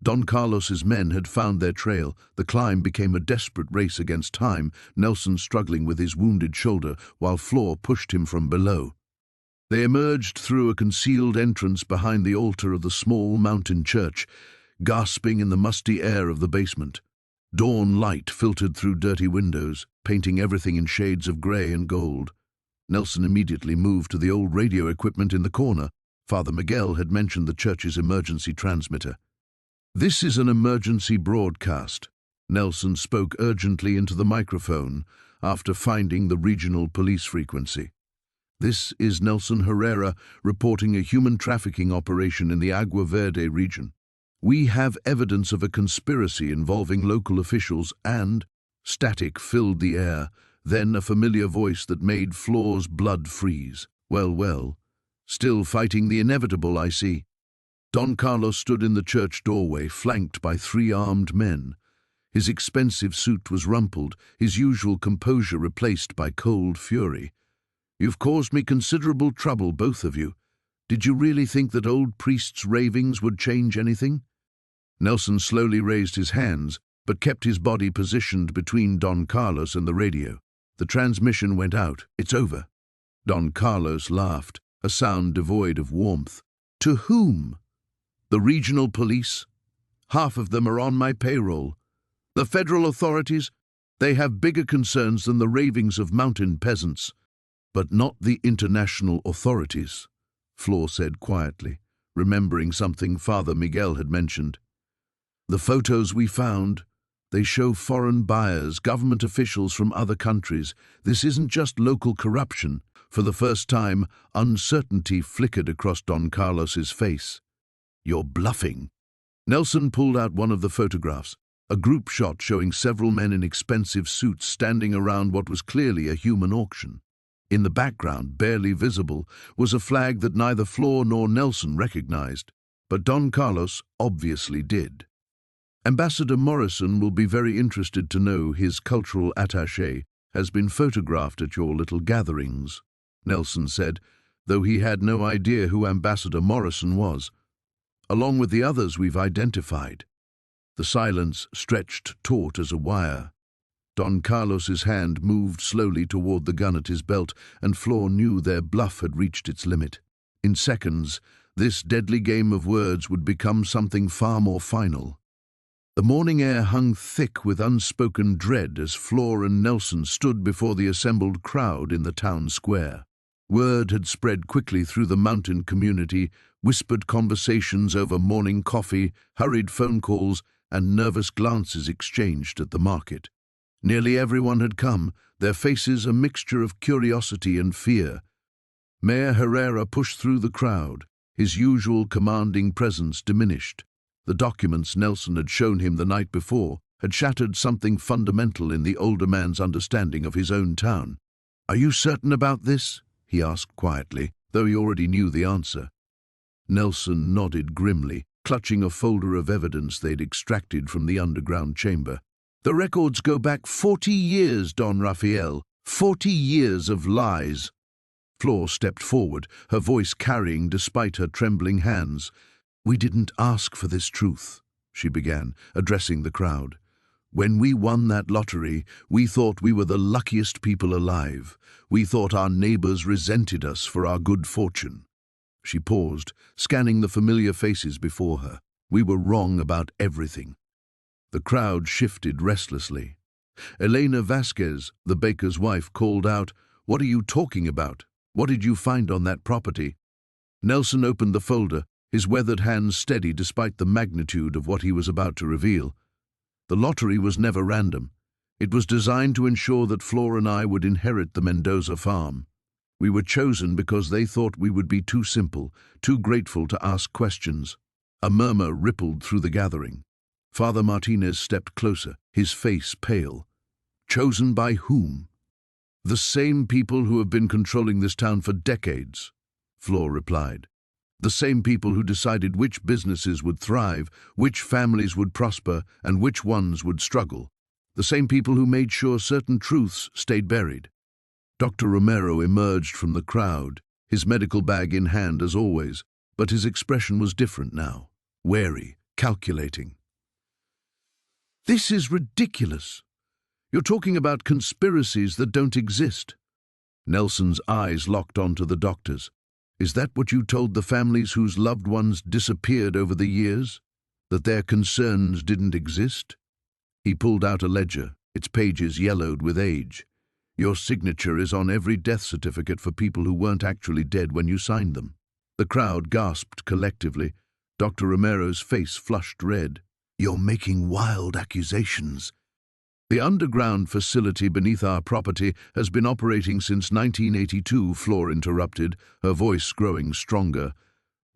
[SPEAKER 1] Don Carlos's men had found their trail. The climb became a desperate race against time, Nelson struggling with his wounded shoulder while Flor pushed him from below. They emerged through a concealed entrance behind the altar of the small mountain church, gasping in the musty air of the basement. Dawn light filtered through dirty windows, painting everything in shades of grey and gold. Nelson immediately moved to the old radio equipment in the corner. Father Miguel had mentioned the church's emergency transmitter. "This is an emergency broadcast." Nelson spoke urgently into the microphone after finding the regional police frequency. "This is Nelson Herrera reporting a human trafficking operation in the Agua Verde region. We have evidence of a conspiracy involving local officials and—" Static filled the air, then a familiar voice that made Flor's blood freeze. "Well, well. Still fighting the inevitable, I see." Don Carlos stood in the church doorway, flanked by 3 armed men. His expensive suit was rumpled, his usual composure replaced by cold fury. "You've caused me considerable trouble, both of you. Did you really think that old priest's ravings would change anything?" Nelson slowly raised his hands, but kept his body positioned between Don Carlos and the radio. The transmission went out. "It's over." Don Carlos laughed, a sound devoid of warmth. "To whom?" "The regional police. Half of them are on my payroll. The federal authorities, they have bigger concerns than the ravings of mountain peasants. But not the international authorities." Flor said quietly, remembering something Father Miguel had mentioned. The photos we found, they show foreign buyers, government officials from other countries. This isn't just local corruption. For the first time, uncertainty flickered across Don Carlos's face. You're bluffing. Nelson pulled out one of the photographs, a group shot showing several men in expensive suits standing around what was clearly a human auction. In the background, barely visible, was a flag that neither Flor nor Nelson recognized, but Don Carlos obviously did. Ambassador Morrison will be very interested to know his cultural attaché has been photographed at your little gatherings, Nelson said, though he had no idea who Ambassador Morrison was. Along with the others we've identified. The silence stretched taut as a wire. Don Carlos's hand moved slowly toward the gun at his belt, and Flor knew their bluff had reached its limit. In seconds, this deadly game of words would become something far more final. The morning air hung thick with unspoken dread as Flor and Nelson stood before the assembled crowd in the town square. Word had spread quickly through the mountain community, whispered conversations over morning coffee, hurried phone calls, and nervous glances exchanged at the market. Nearly everyone had come, their faces a mixture of curiosity and fear. Mayor Herrera pushed through the crowd, his usual commanding presence diminished. The documents Nelson had shown him the night before had shattered something fundamental in the older man's understanding of his own town. "Are you certain about this?" he asked quietly, though he already knew the answer. Nelson nodded grimly, clutching a folder of evidence they'd extracted from the underground chamber. "The records go back 40 years, Don Rafael. 40 years of lies." Flor stepped forward, her voice carrying despite her trembling hands. "We didn't ask for this truth," she began, addressing the crowd. "When we won that lottery, we thought we were the luckiest people alive. We thought our neighbors resented us for our good fortune." She paused, scanning the familiar faces before her. "We were wrong about everything." The crowd shifted restlessly. Elena Vasquez, the baker's wife, called out, "What are you talking about? What did you find on that property?" Nelson opened the folder, his weathered hands steady despite the magnitude of what he was about to reveal. The lottery was never random. It was designed to ensure that Flor and I would inherit the Mendoza farm. We were chosen because they thought we would be too simple, too grateful to ask questions. A murmur rippled through the gathering. Father Martinez stepped closer, his face pale. "Chosen by whom?" "The same people who have been controlling this town for decades," Flor replied. "The same people who decided which businesses would thrive, which families would prosper, and which ones would struggle. The same people who made sure certain truths stayed buried." Dr. Romero emerged from the crowd, his medical bag in hand as always, but his expression was different now, wary, calculating. "This is ridiculous. You're talking about conspiracies that don't exist." Nelson's eyes locked onto the doctor's. "Is that what you told the families whose loved ones disappeared over the years? That their concerns didn't exist?" He pulled out a ledger, its pages yellowed with age. "Your signature is on every death certificate for people who weren't actually dead when you signed them." The crowd gasped collectively. Dr. Romero's face flushed red. "You're making wild accusations." "The underground facility beneath our property has been operating since 1982, Flor interrupted, her voice growing stronger.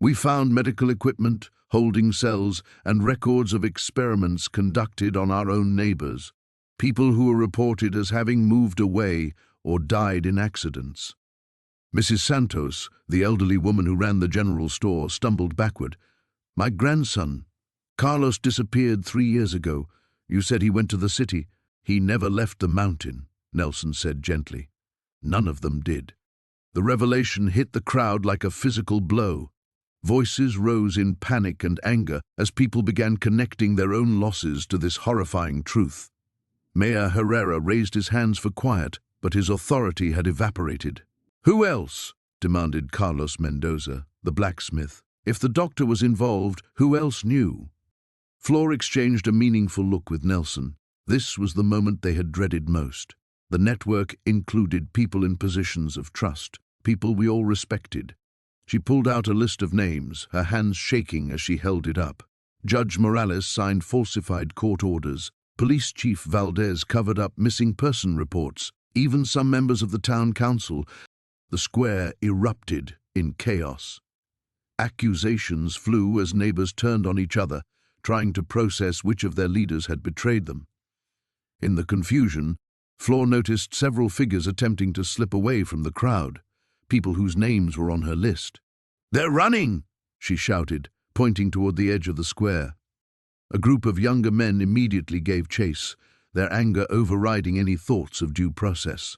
[SPEAKER 1] "We found medical equipment, holding cells, and records of experiments conducted on our own neighbors. People who were reported as having moved away or died in accidents." Mrs. Santos, the elderly woman who ran the general store, stumbled backward. "My grandson. Carlos disappeared 3 years ago. You said he went to the city." "He never left the mountain," Nelson said gently. None of them did. The revelation hit the crowd like a physical blow. Voices rose in panic and anger as people began connecting their own losses to this horrifying truth. Mayor Herrera raised his hands for quiet, but his authority had evaporated. "Who else?" demanded Carlos Mendoza, the blacksmith. "If the doctor was involved, who else knew?" Flor exchanged a meaningful look with Nelson. This was the moment they had dreaded most. The network included people in positions of trust, people we all respected. She pulled out a list of names, her hands shaking as she held it up. Judge Morales signed falsified court orders. Police Chief Valdez covered up missing person reports. Even some members of the town council. The square erupted in chaos. Accusations flew as neighbors turned on each other, trying to process which of their leaders had betrayed them. In the confusion, Flor noticed several figures attempting to slip away from the crowd, people whose names were on her list. "They're running!" she shouted, pointing toward the edge of the square. A group of younger men immediately gave chase, their anger overriding any thoughts of due process.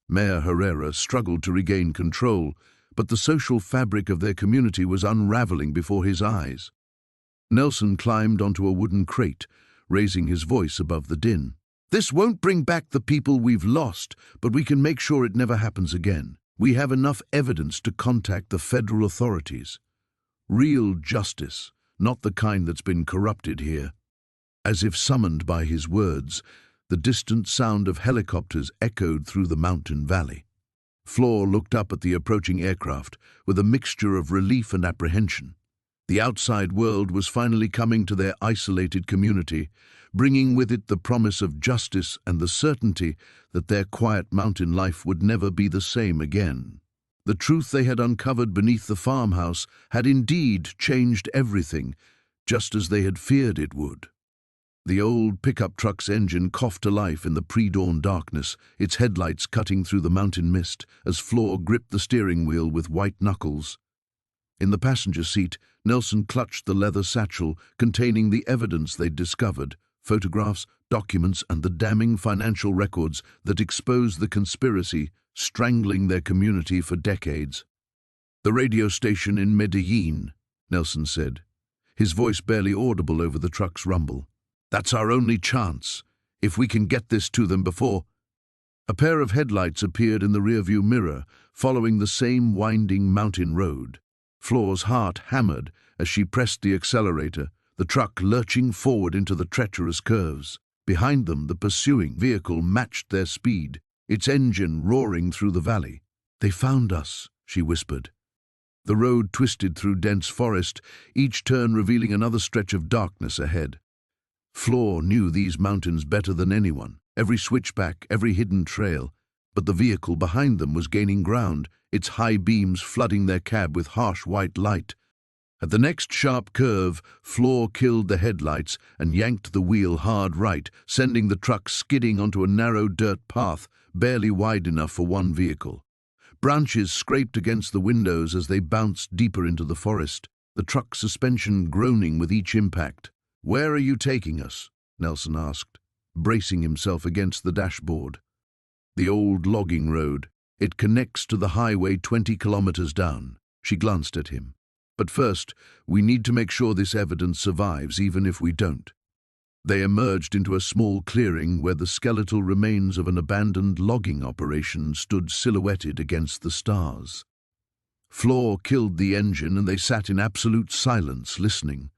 [SPEAKER 1] Mayor Herrera struggled to regain control, but the social fabric of their community was unraveling before his eyes. Nelson climbed onto a wooden crate, raising his voice above the din. "This won't bring back the people we've lost, but we can make sure it never happens again. We have enough evidence to contact the federal authorities. Real justice, not the kind that's been corrupted here." As if summoned by his words, the distant sound of helicopters echoed through the mountain valley. Flor looked up at the approaching aircraft with a mixture of relief and apprehension. The outside world was finally coming to their isolated community, bringing with it the promise of justice and the certainty that their quiet mountain life would never be the same again. The truth they had uncovered beneath the farmhouse had indeed changed everything, just as they had feared it would. The old pickup truck's engine coughed to life in the pre-dawn darkness, its headlights cutting through the mountain mist as Flor gripped the steering wheel with white knuckles. In the passenger seat, Nelson clutched the leather satchel containing the evidence they'd discovered, photographs, documents, and the damning financial records that exposed the conspiracy strangling their community for decades. "The radio station in Medellin," Nelson said, his voice barely audible over the truck's rumble. "That's our only chance, if we can get this to them before—" A pair of headlights appeared in the rearview mirror, following the same winding mountain road. Flor's heart hammered as she pressed the accelerator, the truck lurching forward into the treacherous curves. Behind them, the pursuing vehicle matched their speed, its engine roaring through the valley. "They found us," she whispered. The road twisted through dense forest, each turn revealing another stretch of darkness ahead. Flor knew these mountains better than anyone, every switchback, every hidden trail, but the vehicle behind them was gaining ground, its high beams flooding their cab with harsh white light. At the next sharp curve, Flor killed the headlights and yanked the wheel hard right, sending the truck skidding onto a narrow dirt path, barely wide enough for one vehicle. Branches scraped against the windows as they bounced deeper into the forest, the truck's suspension groaning with each impact. "Where are you taking us?" Nelson asked, bracing himself against the dashboard. "The old logging road. It connects to the highway 20 kilometers down." She glanced at him. "But first, we need to make sure this evidence survives, even if we don't." They emerged into a small clearing where the skeletal remains of an abandoned logging operation stood silhouetted against the stars. Flor killed the engine and they sat in absolute silence, listening.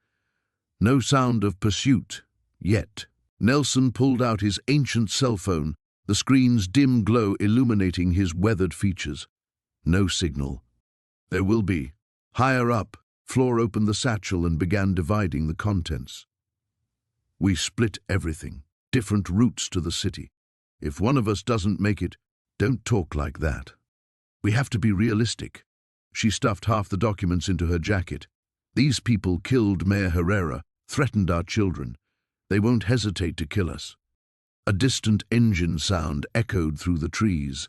[SPEAKER 1] No sound of pursuit, yet. Nelson pulled out his ancient cell phone, the screen's dim glow illuminating his weathered features. No signal. "There will be." Higher up, Flor opened the satchel and began dividing the contents. "We split everything, different routes to the city. If one of us doesn't make it, don't talk like that. We have to be realistic." She stuffed half the documents into her jacket. "These people killed Mayor Herrera, threatened our children. They won't hesitate to kill us." A distant engine sound echoed through the trees.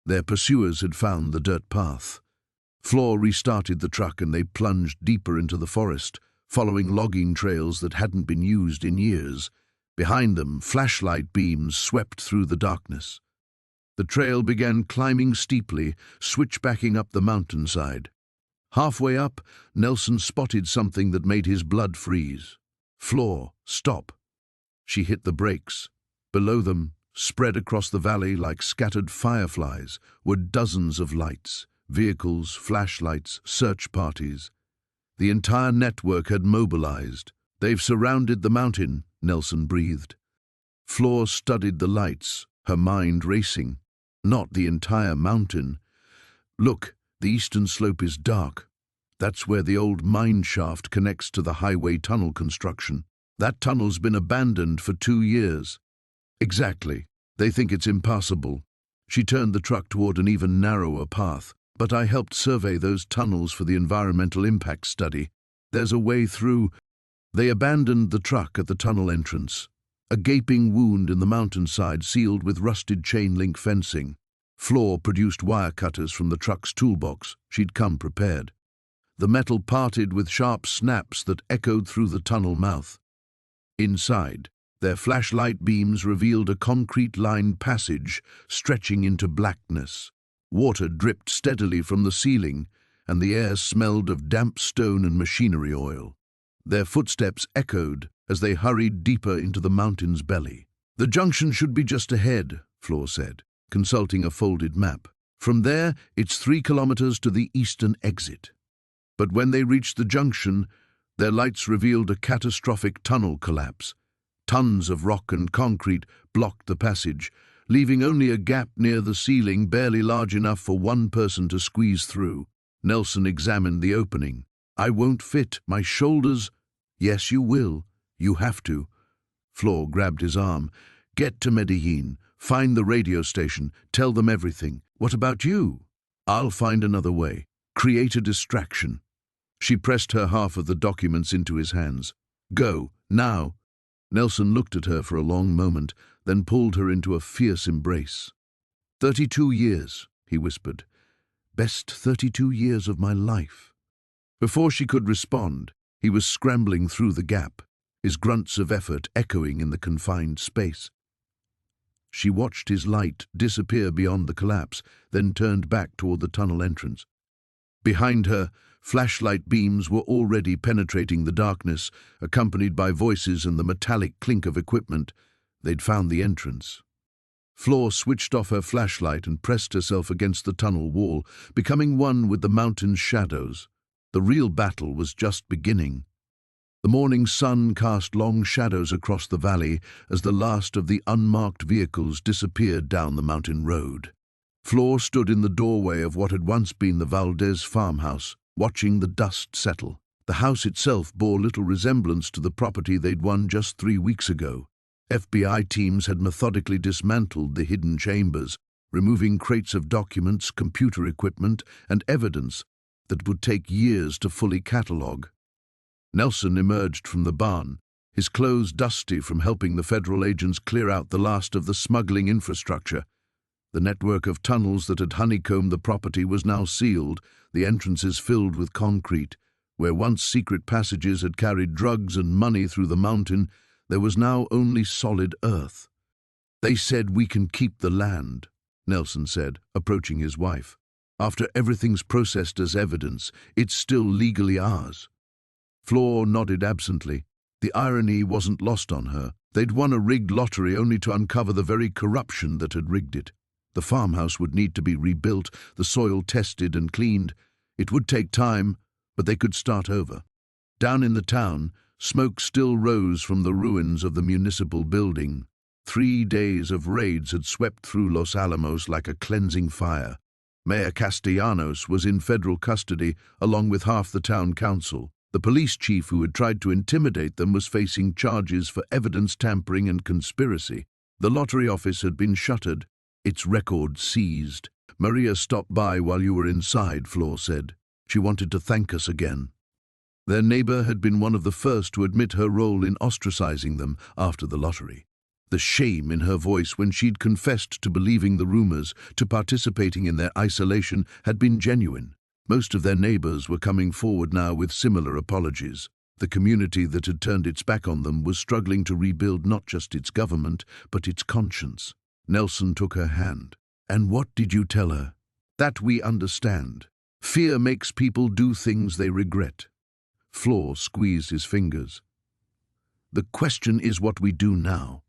[SPEAKER 1] Their pursuers had found the dirt path. Flor restarted the truck and they plunged deeper into the forest, following logging trails that hadn't been used in years. Behind them, flashlight beams swept through the darkness. The trail began climbing steeply, switchbacking up the mountainside. Halfway up, Nelson spotted something that made his blood freeze. "Flor, stop." She hit the brakes. Below them, spread across the valley like scattered fireflies, were dozens of lights, vehicles, flashlights, search parties. The entire network had mobilized. "They've surrounded the mountain," Nelson breathed. Flor studied the lights, her mind racing. Not the entire mountain. "Look, The eastern slope is dark. That's where the old mine shaft connects to the highway tunnel construction. That tunnel's been abandoned for 2 years. Exactly. They think it's impassable. She turned the truck toward an even narrower path, but I helped survey those tunnels for the environmental impact study. There's a way through. They abandoned the truck at the tunnel entrance, a gaping wound in the mountainside sealed with rusted chain-link fencing. Flor produced wire cutters from the truck's toolbox. She'd come prepared. The metal parted with sharp snaps that echoed through the tunnel mouth. Inside, their flashlight beams revealed a concrete-lined passage stretching into blackness. Water dripped steadily from the ceiling, and the air smelled of damp stone and machinery oil. Their footsteps echoed as they hurried deeper into the mountain's belly. "The junction should be just ahead," Flor said, consulting a folded map. "From there, it's 3 kilometers to the eastern exit." But when they reached the junction, their lights revealed a catastrophic tunnel collapse. Tons of rock and concrete blocked the passage, leaving only a gap near the ceiling barely large enough for one person to squeeze through. Nelson examined the opening. "I won't fit. My shoulders—" "Yes, you will. You have to." Flor grabbed his arm. "Get to Medellin. Find the radio station. Tell them everything. What about you?" "I'll find another way. Create a distraction." She pressed her half of the documents into his hands. "Go, now." Nelson looked at her for a long moment, then pulled her into a fierce embrace. 32 years, he whispered. "Best 32 years of my life." Before she could respond, he was scrambling through the gap, his grunts of effort echoing in the confined space. She watched his light disappear beyond the collapse, then turned back toward the tunnel entrance. Behind her, flashlight beams were already penetrating the darkness, accompanied by voices and the metallic clink of equipment. They'd found the entrance. Flor switched off her flashlight and pressed herself against the tunnel wall, becoming one with the mountain's shadows. The real battle was just beginning. The morning sun cast long shadows across the valley as the last of the unmarked vehicles disappeared down the mountain road. Flor stood in the doorway of what had once been the Valdez farmhouse, watching the dust settle. The house itself bore little resemblance to the property they'd won just 3 weeks ago. FBI teams had methodically dismantled the hidden chambers, removing crates of documents, computer equipment, and evidence that would take years to fully catalogue. Nelson emerged from the barn, his clothes dusty from helping the federal agents clear out the last of the smuggling infrastructure. The network of tunnels that had honeycombed the property was now sealed, the entrances filled with concrete. Where once secret passages had carried drugs and money through the mountain, there was now only solid earth. "They said we can keep the land," Nelson said, approaching his wife. "After everything's processed as evidence, it's still legally ours." Flor nodded absently. The irony wasn't lost on her. They'd won a rigged lottery only to uncover the very corruption that had rigged it. The farmhouse would need to be rebuilt, the soil tested and cleaned. It would take time, but they could start over. Down in the town, smoke still rose from the ruins of the municipal building. 3 days of raids had swept through Los Alamos like a cleansing fire. Mayor Castellanos was in federal custody, along with half the town council. The police chief who had tried to intimidate them was facing charges for evidence tampering and conspiracy. The lottery office had been shuttered, its records seized. "Maria stopped by while you were inside," Flor said. "She wanted to thank us again." Their neighbor had been one of the first to admit her role in ostracizing them after the lottery. The shame in her voice when she'd confessed to believing the rumors, to participating in their isolation, had been genuine. Most of their neighbors were coming forward now with similar apologies. The community that had turned its back on them was struggling to rebuild not just its government, but its conscience. Nelson took her hand. "And what did you tell her?" "That we understand. Fear makes people do things they regret." Flor squeezed his fingers. "The question is what we do now."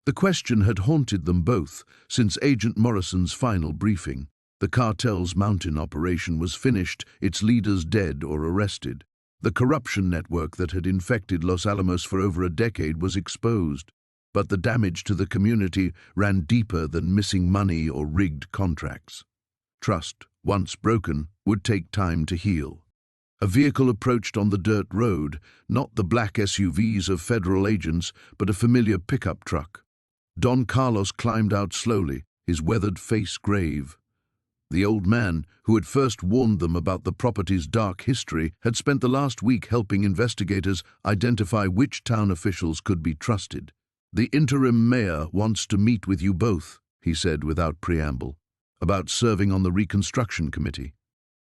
[SPEAKER 1] The question had haunted them both since Agent Morrison's final briefing. The cartel's mountain operation was finished, its leaders dead or arrested. The corruption network that had infected Los Alamos for over a decade was exposed, but the damage to the community ran deeper than missing money or rigged contracts. Trust, once broken, would take time to heal. A vehicle approached on the dirt road, not the black SUVs of federal agents, but a familiar pickup truck. Don Carlos climbed out slowly, his weathered face grave. The old man, who had first warned them about the property's dark history, had spent the last week helping investigators identify which town officials could be trusted. "The interim mayor wants to meet with you both," he said without preamble, "about serving on the reconstruction committee."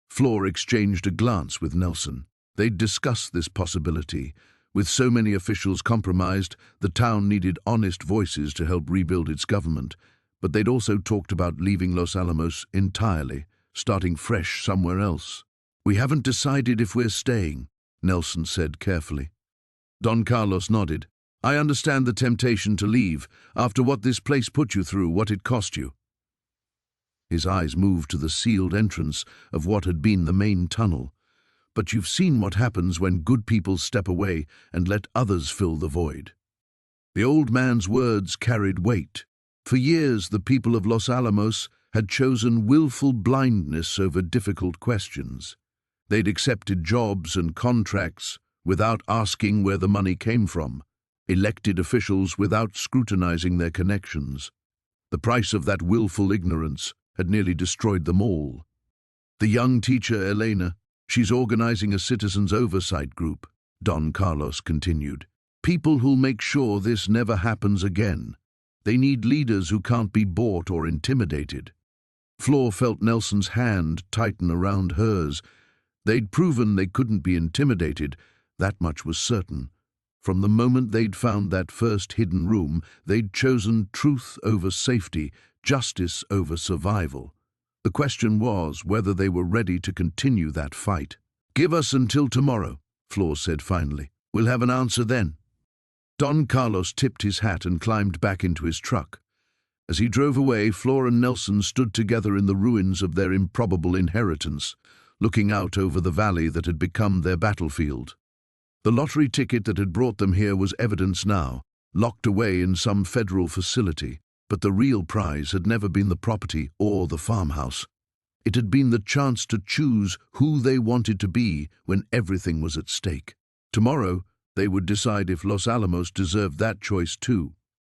[SPEAKER 1] Flor exchanged a glance with Nelson. They'd discussed this possibility. With so many officials compromised, the town needed honest voices to help rebuild its government. But they'd also talked about leaving Los Alamos entirely, starting fresh somewhere else. "We haven't decided if we're staying," Nelson said carefully. Don Carlos nodded. "I understand the temptation to leave, after what this place put you through, what it cost you." His eyes moved to the sealed entrance of what had been the main tunnel. "But you've seen what happens when good people step away and let others fill the void." The old man's words carried weight. For years, the people of Los Alamos had chosen willful blindness over difficult questions. They'd accepted jobs and contracts without asking where the money came from, elected officials without scrutinizing their connections. The price of that willful ignorance had nearly destroyed them all. "The young teacher, Elena, she's organizing a citizens' oversight group," Don Carlos continued. "People who'll make sure this never happens again. They need leaders who can't be bought or intimidated." Flor felt Nelson's hand tighten around hers. They'd proven they couldn't be intimidated, that much was certain. From the moment they'd found that first hidden room, they'd chosen truth over safety, justice over survival. The question was whether they were ready to continue that fight. "Give us until tomorrow," Flor said finally. "We'll have an answer then." Don Carlos tipped his hat and climbed back into his truck. As he drove away, Flor and Nelson stood together in the ruins of their improbable inheritance, looking out over the valley that had become their battlefield. The lottery ticket that had brought them here was evidence now, locked away in some federal facility, but the real prize had never been the property or the farmhouse. It had been the chance to choose who they wanted to be when everything was at stake. Tomorrow, they would decide if Los Alamos deserved that choice too.